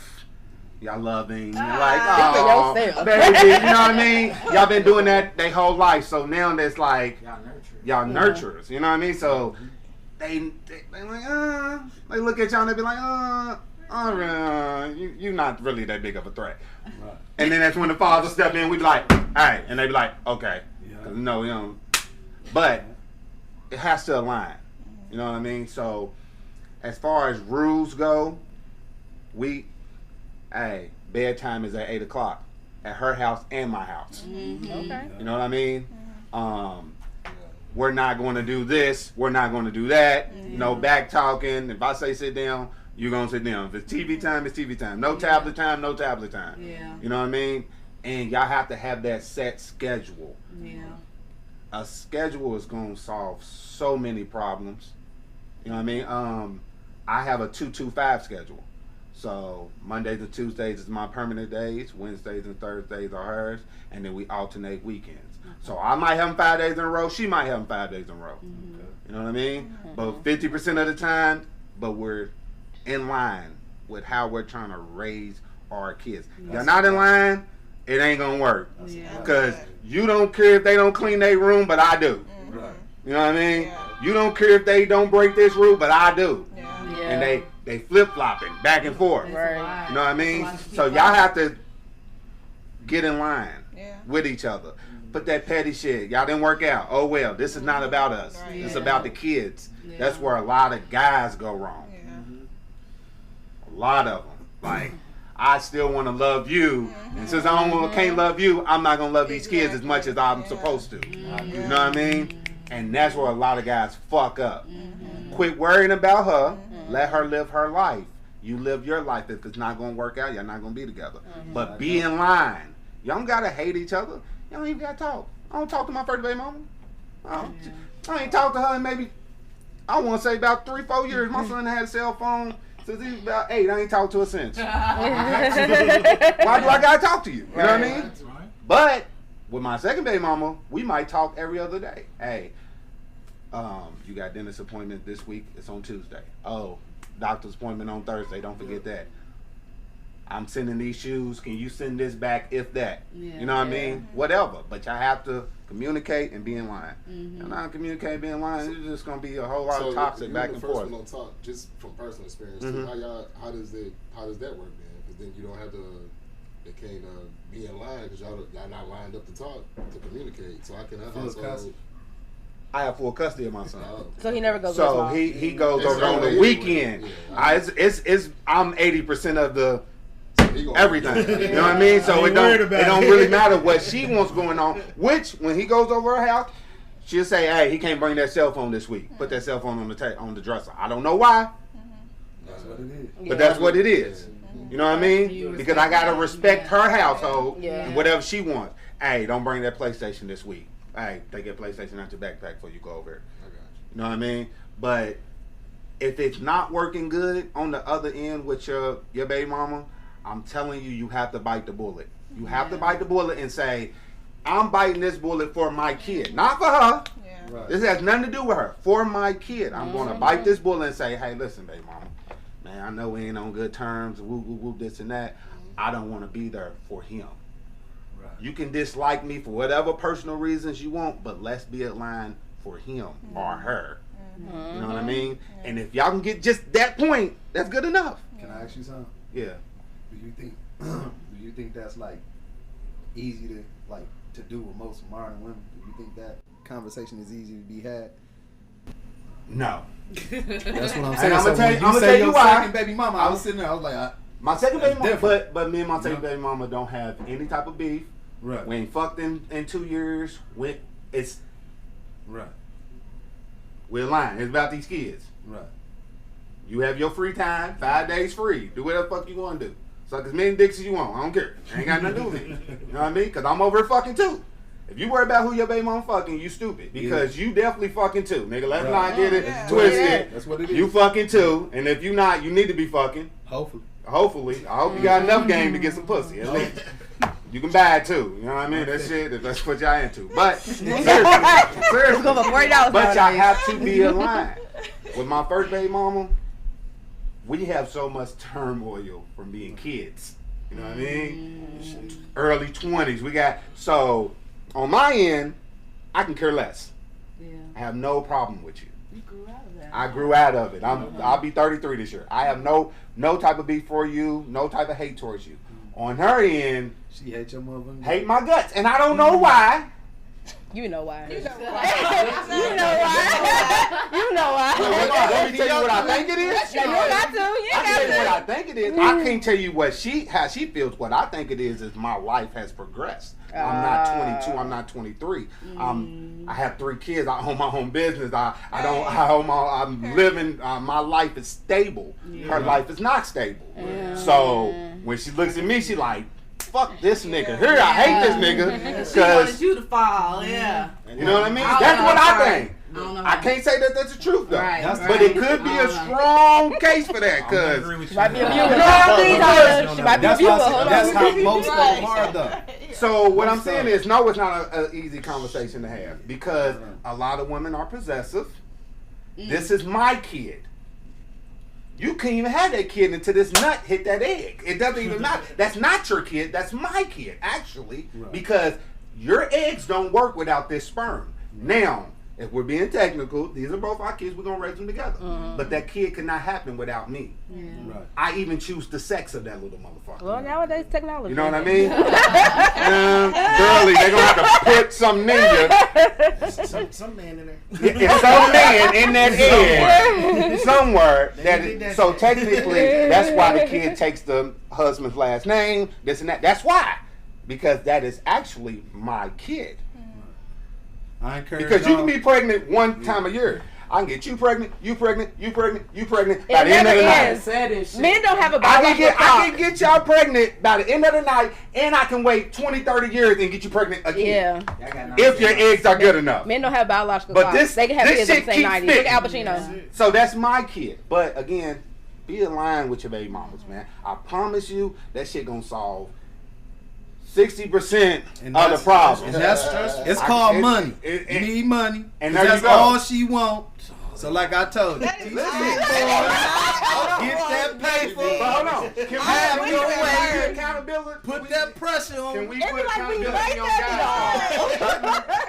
Y'all loving. You're like, oh, baby. You know what I mean? Y'all been doing that their whole life. So now it's like, y'all nurturers. You know what I mean? So they like, they look at y'all and they be like, you're not really that big of a threat. Right. And then that's when the father step in, we be like, hey, and they be like, okay. No, you know. But it has to align. You know what I mean? So as far as rules go, bedtime is at 8 o'clock at her house and my house.
Okay.
You know what I mean? We're not going to do this. We're not going to do that. No back talking. If I say sit down, you're going to sit down. If it's TV time, it's TV time. No tablet time, no tablet time.
Yeah.
You know what I mean? And y'all have to have that set schedule.
Yeah.
A schedule is going to solve so many problems. You know what I mean? I have a 2-2-5 schedule. So Mondays and Tuesdays is my permanent days. Wednesdays and Thursdays are hers. And then we alternate weekends. So I might have them 5 days in a row. She might have them 5 days in a row. You know what I mean? But 50% of the time, we're in line with how we're trying to raise our kids. You're not in line, it ain't going to work. Because you don't care if they don't clean their room, but I do. You know what I mean? You don't care if they don't break this rule, but I do. And they flip-flopping back and forth.
Right.
You know what I mean? So y'all have to get in line with each other. Put that petty shit. Y'all didn't work out. Oh well, this is not about us. It's about the kids. That's where a lot of guys go wrong. A lot of them. Like, I still want to love you, and since I can't love you, I'm not gonna love these kids as much as I'm supposed to. You know what I mean? And that's where a lot of guys fuck up. Quit worrying about her. Let her live her life. You live your life. If it's not gonna work out, you're not gonna be together. But be in line. Y'all don't gotta hate each other. Y'all don't even gotta talk. I don't talk to my first baby mama. I ain't talked to her in maybe, I want to say about 3-4 years. My son had a cell phone since he was about 8. I ain't talked to her since. Why do I gotta talk to you? You know what I mean? But with my second baby mama, we might talk every other day. Hey, you got dentist appointment this week. It's on Tuesday. Oh, doctor's appointment on Thursday. Don't forget that. I'm sending these shoes. Can you send this back if that? You know what I mean? Whatever. But y'all have to communicate and be in line. And not communicate and be in line, it's just going to be a whole lot of toxic back and forth.
So, talk, just from personal experience, too, how does that work then? Because then you don't have to, they can't be in line because y'all not lined up to talk, to communicate. So I can have
I have full custody of my son.
So he never goes.
So he goes over on the weekend. I'm 80% of the everything. You know what I mean? So it don't really matter what she wants going on. Which when he goes over her house, she'll say, "Hey, he can't bring that cell phone this week. Put that cell phone on the dresser." I don't know why.
That's what it is.
But that's what it is. You know what I mean? Because I gotta respect her household and whatever she wants. Hey, don't bring that PlayStation this week. Hey, take your PlayStation out your backpack before you go over here. You know what I mean? But if it's not working good on the other end with your baby mama, I'm telling you, you have to bite the bullet. You have to bite the bullet and say, I'm biting this bullet for my kid. Not for her. Right. This has nothing to do with her. For my kid. I'm going to bite this bullet and say, hey, listen, baby mama. Man, I know we ain't on good terms. Woo, woo, woo, this and that. I don't want to be there for him. Right. You can dislike me for whatever personal reasons you want, but let's be aligned for him or her. You know what I mean? And if y'all can get just that point, that's good enough.
Can I ask you something?
Yeah.
Do you think that's like easy to do with most modern women? Do you think that conversation is easy to be had?
No.
That's what I'm saying.
And I'm
so
gonna tell you why.
Second baby mama, I was sitting there, I was like,
my second baby mama,
different.
but me and my second baby mama don't have any type of beef.
Right.
We ain't fucked in 2 years. It's
right.
We're lying. It's about these kids.
Right.
You have your free time, 5 days free. Do whatever the fuck you want to do. Suck as many dicks as you want. I don't care. Ain't got nothing to do with me. You know what I mean? Because I'm over here fucking too. If you worry about who your baby mama fucking, you stupid. Because you definitely fucking too. Nigga, let's not get it twisted.
That's what it is.
You fucking too. And if you not, you need to be fucking.
Hopefully.
I hope you got enough game to get some pussy. At least. You can buy it too. You know what I mean? That shit, that's what y'all into. But seriously,
Go for $40
but y'all
nowadays.
have to be aligned. With my first baby mama, we have so much turmoil from being kids. You know what I mean? Early 20s. We got, so on my end, I can care less.
Yeah.
I have no problem with you.
You grew out of that.
I grew out of it. I'll be 33 this year. I have no type of beef for you, no type of hate towards you. On her end,
she hates your mother.
Hate my guts. And I don't know why.
You know why.
You know why.
You know why. You know why.
Let me tell you what I think it is.
You don't got to. You
I
ain't
can tell you what
got
I think it is. I can't tell you how she feels. What I think it is my life has progressed. I'm not 22. I'm not 23. I have 3 kids. I own my own business. I'm living. My life is stable. Her life is not stable. So when she looks at me, she like, fuck this nigga. Here, I hate this nigga.
She wanted you to fall. Yeah.
You know what I mean? That's what I think. I can't say that that's the truth though,
Right,
but it could be a strong case for that because
She might be a viewer. She might be a viewer.
That's how most of them are though.
So what I'm saying is, no, it's not an easy conversation to have because a lot of women are possessive. This is my kid. You can't even have that kid until this nut hit that egg. It doesn't even matter. That's not your kid. That's my kid, actually, because your eggs don't work without this sperm. Now, if we're being technical, these are both our kids. We're going to raise them together. But that kid cannot happen without me.
Right.
I even choose the sex of that little motherfucker.
Well, nowadays technology.
You know what I mean? Girlie, they're going to have to put some ninja.
Some man in there.
It's some man in that egg somewhere. So technically, that's why the kid takes the husband's last name, this and that. That's why. Because that is actually my kid.
I encourage
Because you can be pregnant one time a year. I can get you pregnant, you pregnant, you pregnant, you pregnant by the end of the night.
Men don't have a
I can get y'all pregnant by the end of the night, and I can wait 20, 30 years and get you pregnant again.
Yeah.
If your eggs are good enough.
Men don't have biological
But
clocks. They can have
this
kids at
shit
the same
keeps
90s. Look
fitting.
at Al Pacino.
So that's my kid. But again, be aligned with your baby mamas, man. I promise you that shit gonna solve 60% of the problem.
And it's called money. You need money.
And
that's
there you go.
all she wants. So like I told you, get that paper.
Hold on. Can we
Have your way.
accountability?
Put that pressure on.
Can we put accountability on guys?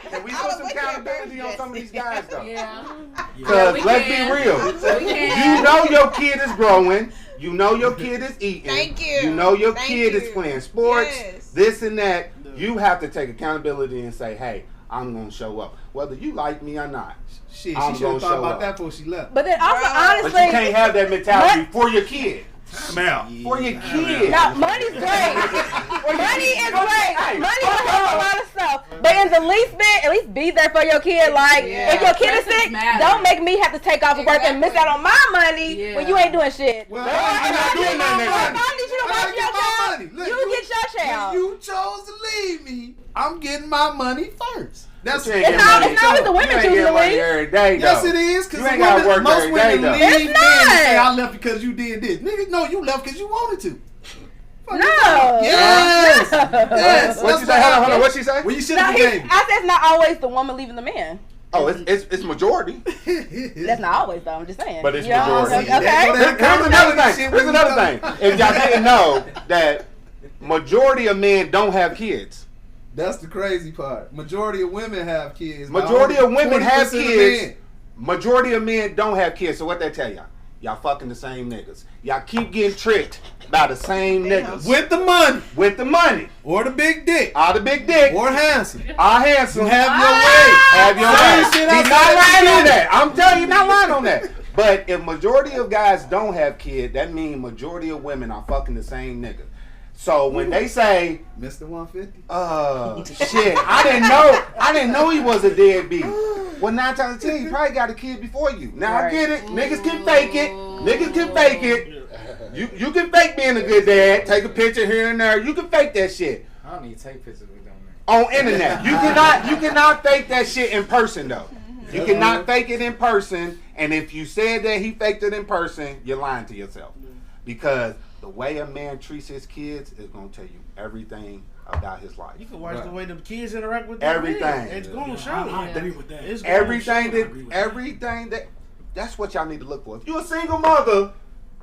Can we put some accountability on some of these guys though?
Yeah.
Because let's be real. You know your kid is growing. You know your kid is eating.
Thank you.
You know your
Thank
kid
you.
is playing sports.
Yes.
This and that. You have to take accountability and say, hey, I'm going to show up. Whether you like me or not.
Shit,
I'm
she should have
gonna
thought
show
about
up.
that before she left.
But then also,
Bro.
honestly,
But you can't have that mentality for your kid.
Smell.
For your kid.
no, money's great. Money is great. Money will help a lot of stuff. But in the least bit, at least be there for your kid. Like, if your kid is sick, don't make me have to take off of work and miss out on my money when you ain't doing shit.
Well,
I'm not doing nothing.
I need you to watch your child. You get your child.
When you chose to leave me, I'm getting my money first. That's
But you ain't
It's
getting
not-
money.
it's not always the women
You ain't
choosing
getting
to
money
leave.
every day, though.
Yes, it is.
You ain't gotta work
Most
every
women
day, though.
leave
It's
men and
not.
say, I left because you did this. Nigga, no, you left because you wanted to.
No.
Yes. Yes.
What you say? Hold on. What she say?
Well, you should
No,
have
I
been
said it's not always the woman leaving the man.
Oh, it's majority.
That's not always though. I'm just saying.
But it's
You know,
majority.
Okay.
Here's another thing. Here's another thing. If y'all didn't know that majority of men don't have kids.
That's the crazy part. Majority of women have kids.
Majority of women have
20% of
kids.
men.
Majority of men don't have kids. So what they tell y'all? Y'all fucking the same niggas. Y'all keep getting tricked by the same niggas.
With the money.
With the money.
Or the big dick.
Or the big dick.
Or handsome.
Or handsome.
Have your way.
Have your
Same
way.
shit
He's
outside
not
of
lying
the
on
kid.
that. I'm telling you, not lying on that. But if majority of guys don't have kids, that means majority of women are fucking the same nigga. So when they say
Mr. 150,
shit, I didn't know he was a deadbeat. Well, 9 times out of 10, he probably got a kid before you. Now I get it. Niggas can fake it. Niggas can fake it. You can fake being a good dad. Take a picture here and there. You can fake that shit.
I don't need to take pictures with them.
On internet. You cannot fake that shit in person though. You cannot fake it in person. And if you said that he faked it in person, you're lying to yourself. Because the way a man treats his kids is gonna tell you everything about his life.
You can watch the way the kids interact with their
everything.
men. It's gonna show.
I agree with that.
It's gonna
Everything
show.
that's what y'all need to look for. If you're a single mother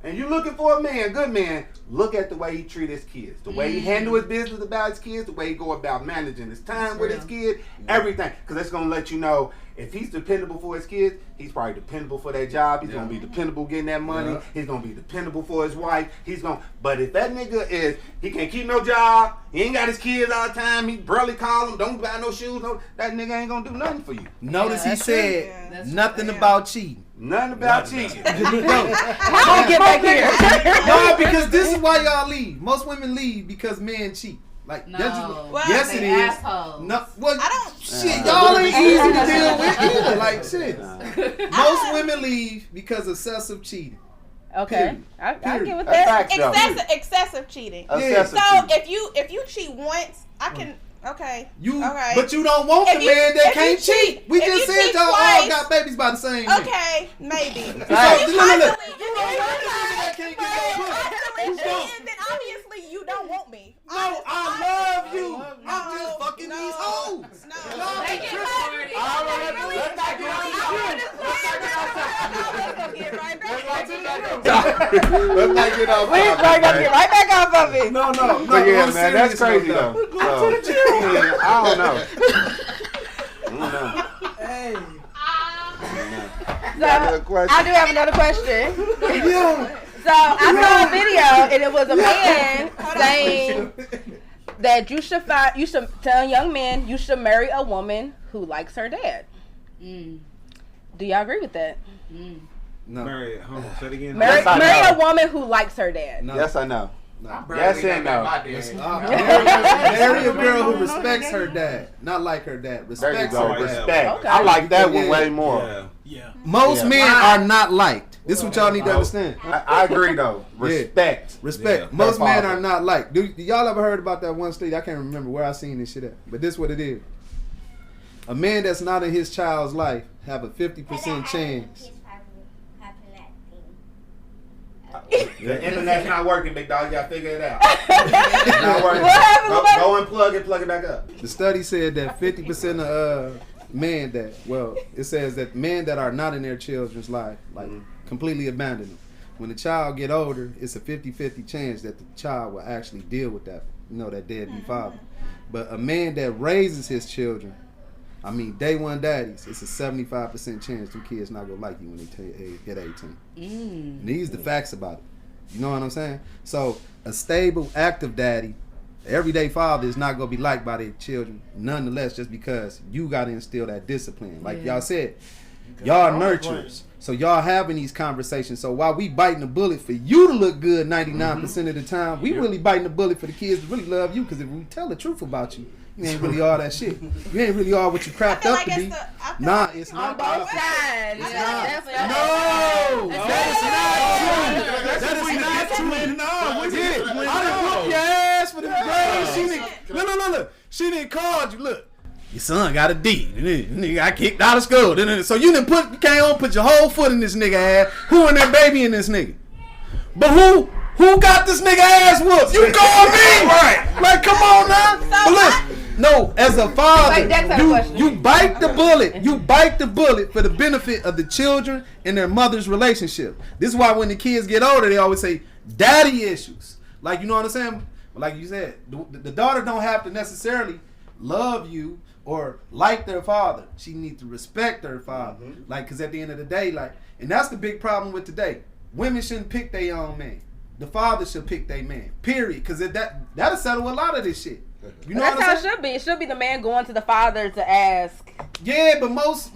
and you're looking for a man, good man, look at the way he treat his kids, the way he handle his business about his kids, the way he go about managing his time with his kid, everything. Because that's gonna let you know if he's dependable for his kids, he's probably dependable for that job. He's gonna be dependable getting that money. He's gonna be dependable for his wife. But if that nigga he can't keep no job, he ain't got his kids all the time, he barely call them, don't buy no shoes, that nigga ain't gonna do nothing for you.
Notice he said nothing about cheating.
Nothing about cheating.
How do we get back here?
No, because this is why y'all leave. Most women leave because men cheat. Like,
No.
well, yes, it is.
Assholes.
No, well,
I don't.
shit, y'all ain't easy to deal with either. Like, shit. Most women leave because of excessive cheating.
Okay, I
Period.
get with that.
Excessive cheating.
Excessive
So
cheating.
if you cheat once, I can. Okay. Okay.
But you don't want the
If you-
man that
if you
can't cheat. We
if
just
you
said
cheat
y'all all
twice-
got babies by the same nigga.
Okay, maybe.
So,
If
look,
you
look.
constantly- if you constantly cheating, then obviously you don't want me.
No, I love you. I'm just fucking
no,
these hoes.
No.
Y'all
They
be
get
tripping.
party.
Let's not get off topic.
Get right back off of it.
No.
But yeah,
I'm
man, that's
serious
crazy
though.
though. Yeah, I don't know.
Hey.
So,
Another question.
I do have another question.
Yeah.
So I saw a video and it was a man saying that you should tell young men you should marry a woman who likes her dad. Do y'all agree with that?
No.
Marry, hold on, say it again.
Marry
I
a
know.
woman who likes her dad.
No.
Yes, I know.
No.
Yes and no.
Marry a girl who respects her dad, not like her dad.
There you
Respects
go.
her dad.
Respect.
Okay.
I like that one
Yeah.
way more.
Yeah.
Yeah.
Most men are not liked. This is what y'all need to understand.
I agree though. Respect.
Respect.
Yeah.
Most
Her
men
father.
are not liked. Do y'all ever heard about that one study? I can't remember where I seen this shit at, but this is what it is. A man that's not in his child's life have a 50% chance.
The internet's not working, big dog. You gotta figure it out. It's not working.
What happened with
Go and plug it back up.
The study said that 50% of men that, well, it says that men that are not in their children's life, like completely abandon them. When the child get older, it's a 50-50 chance that the child will actually deal with that, that deadbeat father. But a man that raises his children, day one daddies, it's a 75% chance them kids not gonna like you when they hit 18. And these the facts about it. You know what I'm saying? So a stable, active daddy, everyday father is not gonna be liked by their children, nonetheless, just because you gotta instill that discipline. Like y'all said, y'all nurturers. So y'all having these conversations. So while we biting the bullet for you to look good 99% of the time, we really biting the bullet for the kids to really love you. Because if we tell the truth about you, you ain't really all that shit. You ain't really all what you crapped up to be. Nah, it's not.
On both sides.
It's
Yeah,
not.
definitely.
No, that is not true. No, we did. I done whoop your ass for the grades. She didn't. Look. She didn't call you. Look, your son got a D. Nigga got kicked out of school. So you came home, put your whole foot in this nigga ass. Who in that baby in this nigga? But who got this nigga ass whooped? You call me, right? Like, come on now. But listen. No, as a father, you bite the bullet. You bite the bullet for the benefit of the children and their mother's relationship. This is why when the kids get older, they always say daddy issues. Like, you know what I'm saying? Like you said, the daughter don't have to necessarily love you or like their father. She needs to respect their father. Like, because at the end of the day, like, and that's the big problem with today. Women shouldn't pick their own man. The father should pick their man. Period. Because that'll settle a lot of this shit. You know
That's
what
how
I'm
it
saying?
should be. It should be the man going to the father to ask.
Yeah, but most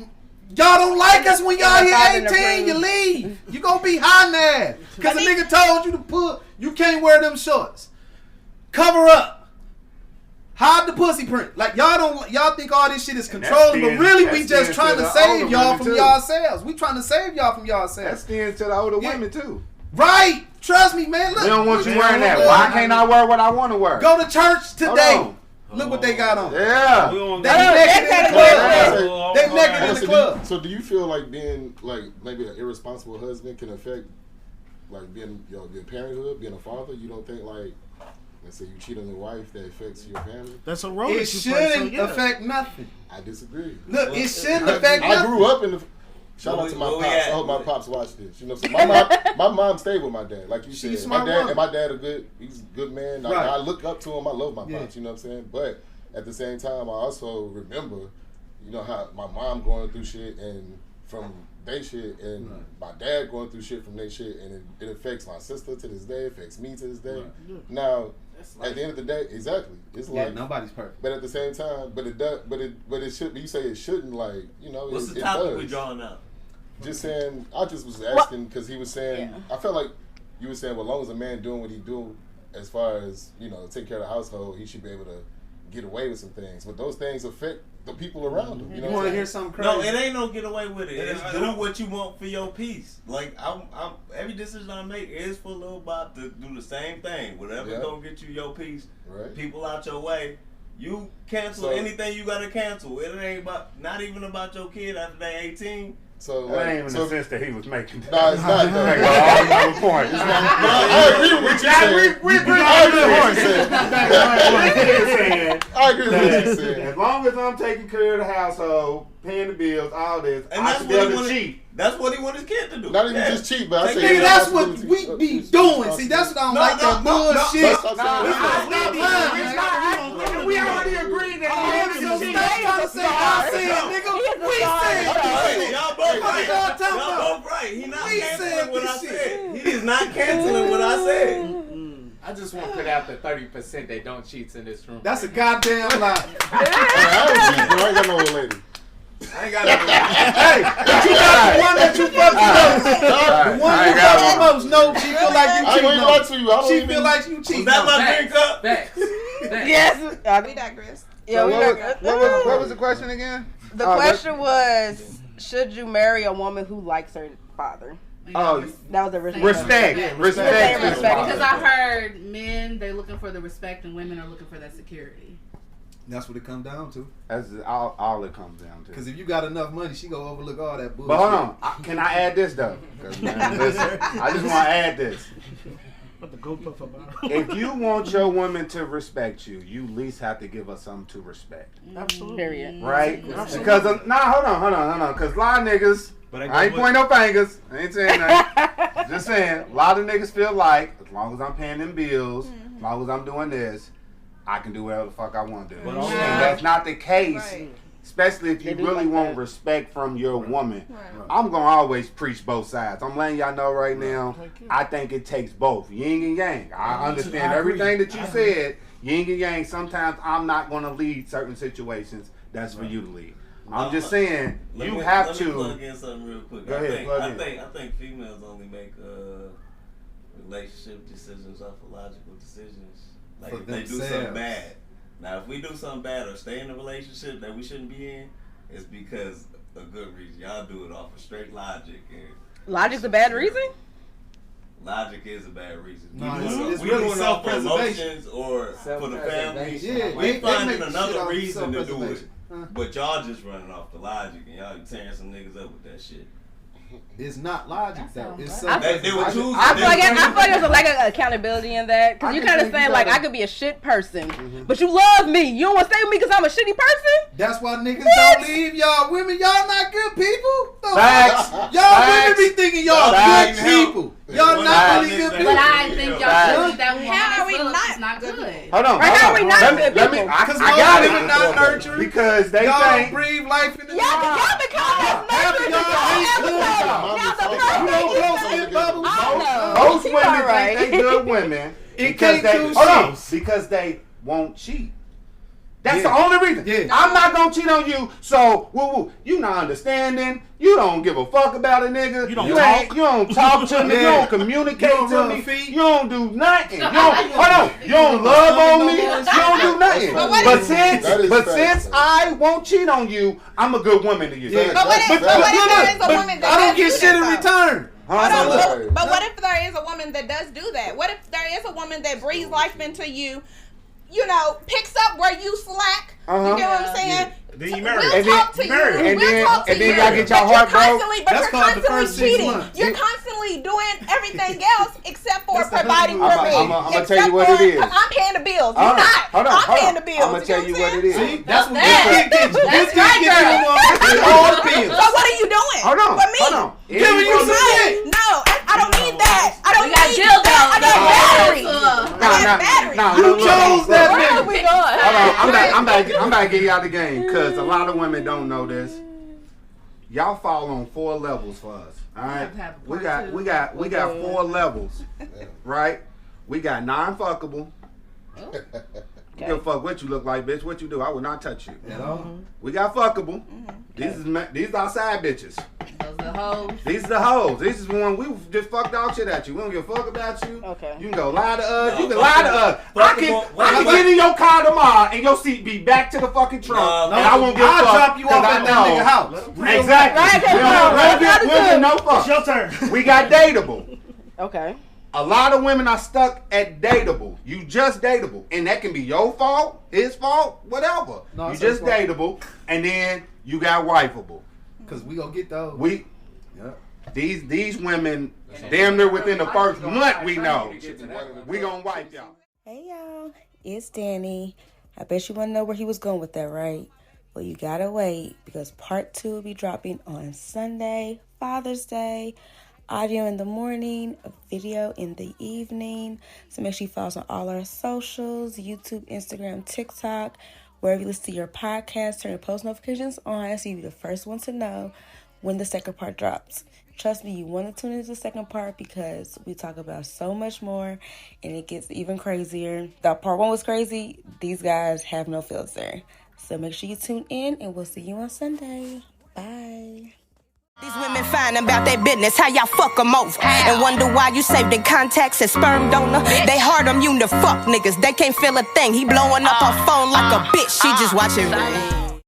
y'all don't like us when y'all
And the
hit
father
18. You
approves.
leave. You gonna be high now. Because a nigga told you to put. You can't wear them shorts. Cover up. Hide the pussy print. Like y'all think all this shit is controlling, but really we just trying to save y'all from yourselves. We trying to save y'all from yourselves.
That extends to the older women too.
Right. Trust me, man. Look.
They don't want you wearing that. Why can't I wear what I want to wear?
Go to church today. Look what they got on.
Yeah.
They naked in the club.
So do you feel like being like maybe an irresponsible husband can affect like being parenthood, being a father? You don't think like, let's say you cheat on your wife, that affects your family?
That's a role.
It shouldn't affect nothing.
I disagree.
Look, it shouldn't affect nothing.
I grew up in the. Shout out to my pops. I hope my pops watch this. You know, so my mom stayed with my dad, like you said. My dad he's a good man. Right. I look up to him. I love my pops. You know what I'm saying? But at the same time, I also remember, you know, how my mom going through shit and from they shit, and my dad going through shit from their shit, and it affects my sister to this day. Affects me to this day. Right. Now, at the end of the day, exactly, it's like
nobody's perfect.
But at the same time, but it does. But it should. You say it shouldn't. Like, you know,
what's the
it
topic
does.
we drawing up?
Just saying, I just was asking because he was saying, I felt like you were saying, well, as long as a man doing what he do, as far as, you know, take care of the household, he should be able to get away with some things. But those things affect the people around him. You know,
want to hear something crazy?
No, it ain't no get away with it. It's do what you want for your peace. Like I'm every decision I make is for Lil Bop to do the same thing. Whatever gonna get you your peace. Right. People out your way. You cancel anything you gotta cancel. It ain't not even about your kid after they 18.
So that ain't even the sense that he was making.
No, it's not.
That's point.
I agree with what you said.
We agree with what you said.
I agree with what you said.
As long as I'm taking care of the household, paying the bills, all this,
and
I should be able to cheat.
That's what he want his kid to do.
Not even just cheat, but I say
nigga, that's what we be doing. See, that's what I don't like that bullshit.
We already agreed that
Y'all both right. He not canceling what I said. He is not canceling what I said.
I just want to put out the 30% that don't cheat in this room.
That's a goddamn lie.
I ain't cheat, but I ain't got no old lady.
I ain't got no
Hey, but you got the one that you fuck the most. The one you fuck the most. No, she feel like you cheating on. She feel like you cheating.
Was that my drink up?
Yes.
We digress.
Yeah,
what was the question again?
The question was, should you marry a woman who likes her father?
Oh,
that was the
respect. Respect.
Because I heard men, they're looking for the respect, and women are looking for that security.
That's what it comes down to.
That's all it comes down to.
Because if you got enough money, she gonna overlook all that bullshit.
But hold on, can I add this though? Man, listen, I just want to add this. If you want your woman to respect you, you at least have to give her something to respect.
Absolutely. Period.
Right? Absolutely. Because hold on. Because a lot of niggas, I ain't pointing no fingers. I ain't saying that. Just saying, a lot of niggas feel like as long as I'm paying them bills, as long as I'm doing this, I can do whatever the fuck I want to do. And that's not the case. Right. Especially if you really want respect from your woman. Right. I'm going to always preach both sides. I'm letting y'all know right now, I think it takes both. Yin and yang. I understand everything that you said. Yin and yang. Sometimes I'm not going to lead certain situations. That's for you to lead. I'm just saying, you have to.
Let me plug in something real quick.
Go ahead,
I think females only make relationship decisions off of logical decisions. Like if they do something bad. Now, if we do something bad or stay in a relationship that we shouldn't be in, it's because a good reason. Y'all do it off of straight logic.
Logic's a bad reason?
Logic is a bad reason.
No, it's
we
really
doing it off for emotions or for the family.
Yeah,
we finding another reason to do it. But y'all just running off the logic and y'all tearing some niggas up with that shit.
It's not logic though. It's
I feel like
there's a lack of accountability in that because you kind of saying like I could be a shit person, but you love me. You don't want to stay with me because I'm a shitty person.
That's why niggas don't leave y'all women. Y'all not good people. Facts. Y'all women be thinking y'all good people. Y'all not really good people.
But I think y'all should that
How are we
It's not good.
Hold on.
Right now we not good
Let me.
people.
I got it.
Not nurturing.
Because they
y'all
think.
breathe life in the
Y'all become nurturing.
Most women think they good women because they won't cheat. That's the only reason. Yeah. I'm not gonna cheat on you, so you not understanding. You don't give a fuck about a nigga. You don't talk to me. You don't communicate to me. You don't do nothing. You don't love on me. You don't do nothing. But since I won't cheat on you, I'm a good woman to you.
But what if there is a woman that
I don't get shit in return.
But what if there is a woman that does do that? What if there is a woman that breathes life into you? You know, picks up where you slack. You get what I'm saying?
Then you marry.
We'll talk to you.
And then y'all get y'all heart broke.
But you're constantly cheating. You're constantly doing everything else except for providing for me.
I'm gonna tell you what it is.
I'm paying the bills. You're not. I'm paying the bills.
I'm gonna tell you what it is.
See, that's what this get you all the bills.
So what are you doing?
Hold on.
For me?
Hold on.
Giving you some shit.
No, I don't need that. I don't need that. I got batteries.
You chose that nigga.
Hold on. I'm about to get y'all the game because a lot of women don't know this. Y'all fall on 4 levels for us. All right. We got 4 levels. Right? We got non-fuckable. You give a fuck what you look like, bitch. What you do? I will not touch you. We got fuckable. These are side bitches.
Those are the hoes.
These are the hoes. This is when we just fuck dog shit at you. We don't give a fuck about you.
Okay.
You can go lie to us. You can lie to us. I can get in your car tomorrow and your seat be back to the fucking trunk. And I won't give a fuck.
I'll drop you off at that nigga house.
Exactly. We'll give no fuck.
It's your turn.
We got dateable.
Okay.
A lot of women are stuck at dateable. You just dateable. And that can be your fault, his fault, whatever. No, you just dateable. And then you got wifeable.
Because we gonna get those.
These women, damn near within the first month, we know. We gonna wipe y'all.
Hey y'all, it's Danny. I bet you wanna know where he was going with that, right? Well, you gotta wait because part 2 will be dropping on Sunday, Father's Day. Audio in the morning, a video in the evening. So make sure you follow us on all our socials, YouTube, Instagram, TikTok, wherever you listen to your podcast. Turn your post notifications on so you'll be the first one to know when the second part drops. Trust me, you want to tune into the second part because we talk about so much more and it gets even crazier. That part 1 was crazy. These guys have no filter. So make sure you tune in and we'll see you on Sunday. Bye.
These women find about their business, how y'all fuck them over. And wonder why you saved in contacts as sperm donor. They hard on you to fuck niggas, they can't feel a thing. He blowing up her phone like a bitch, she just watching rain.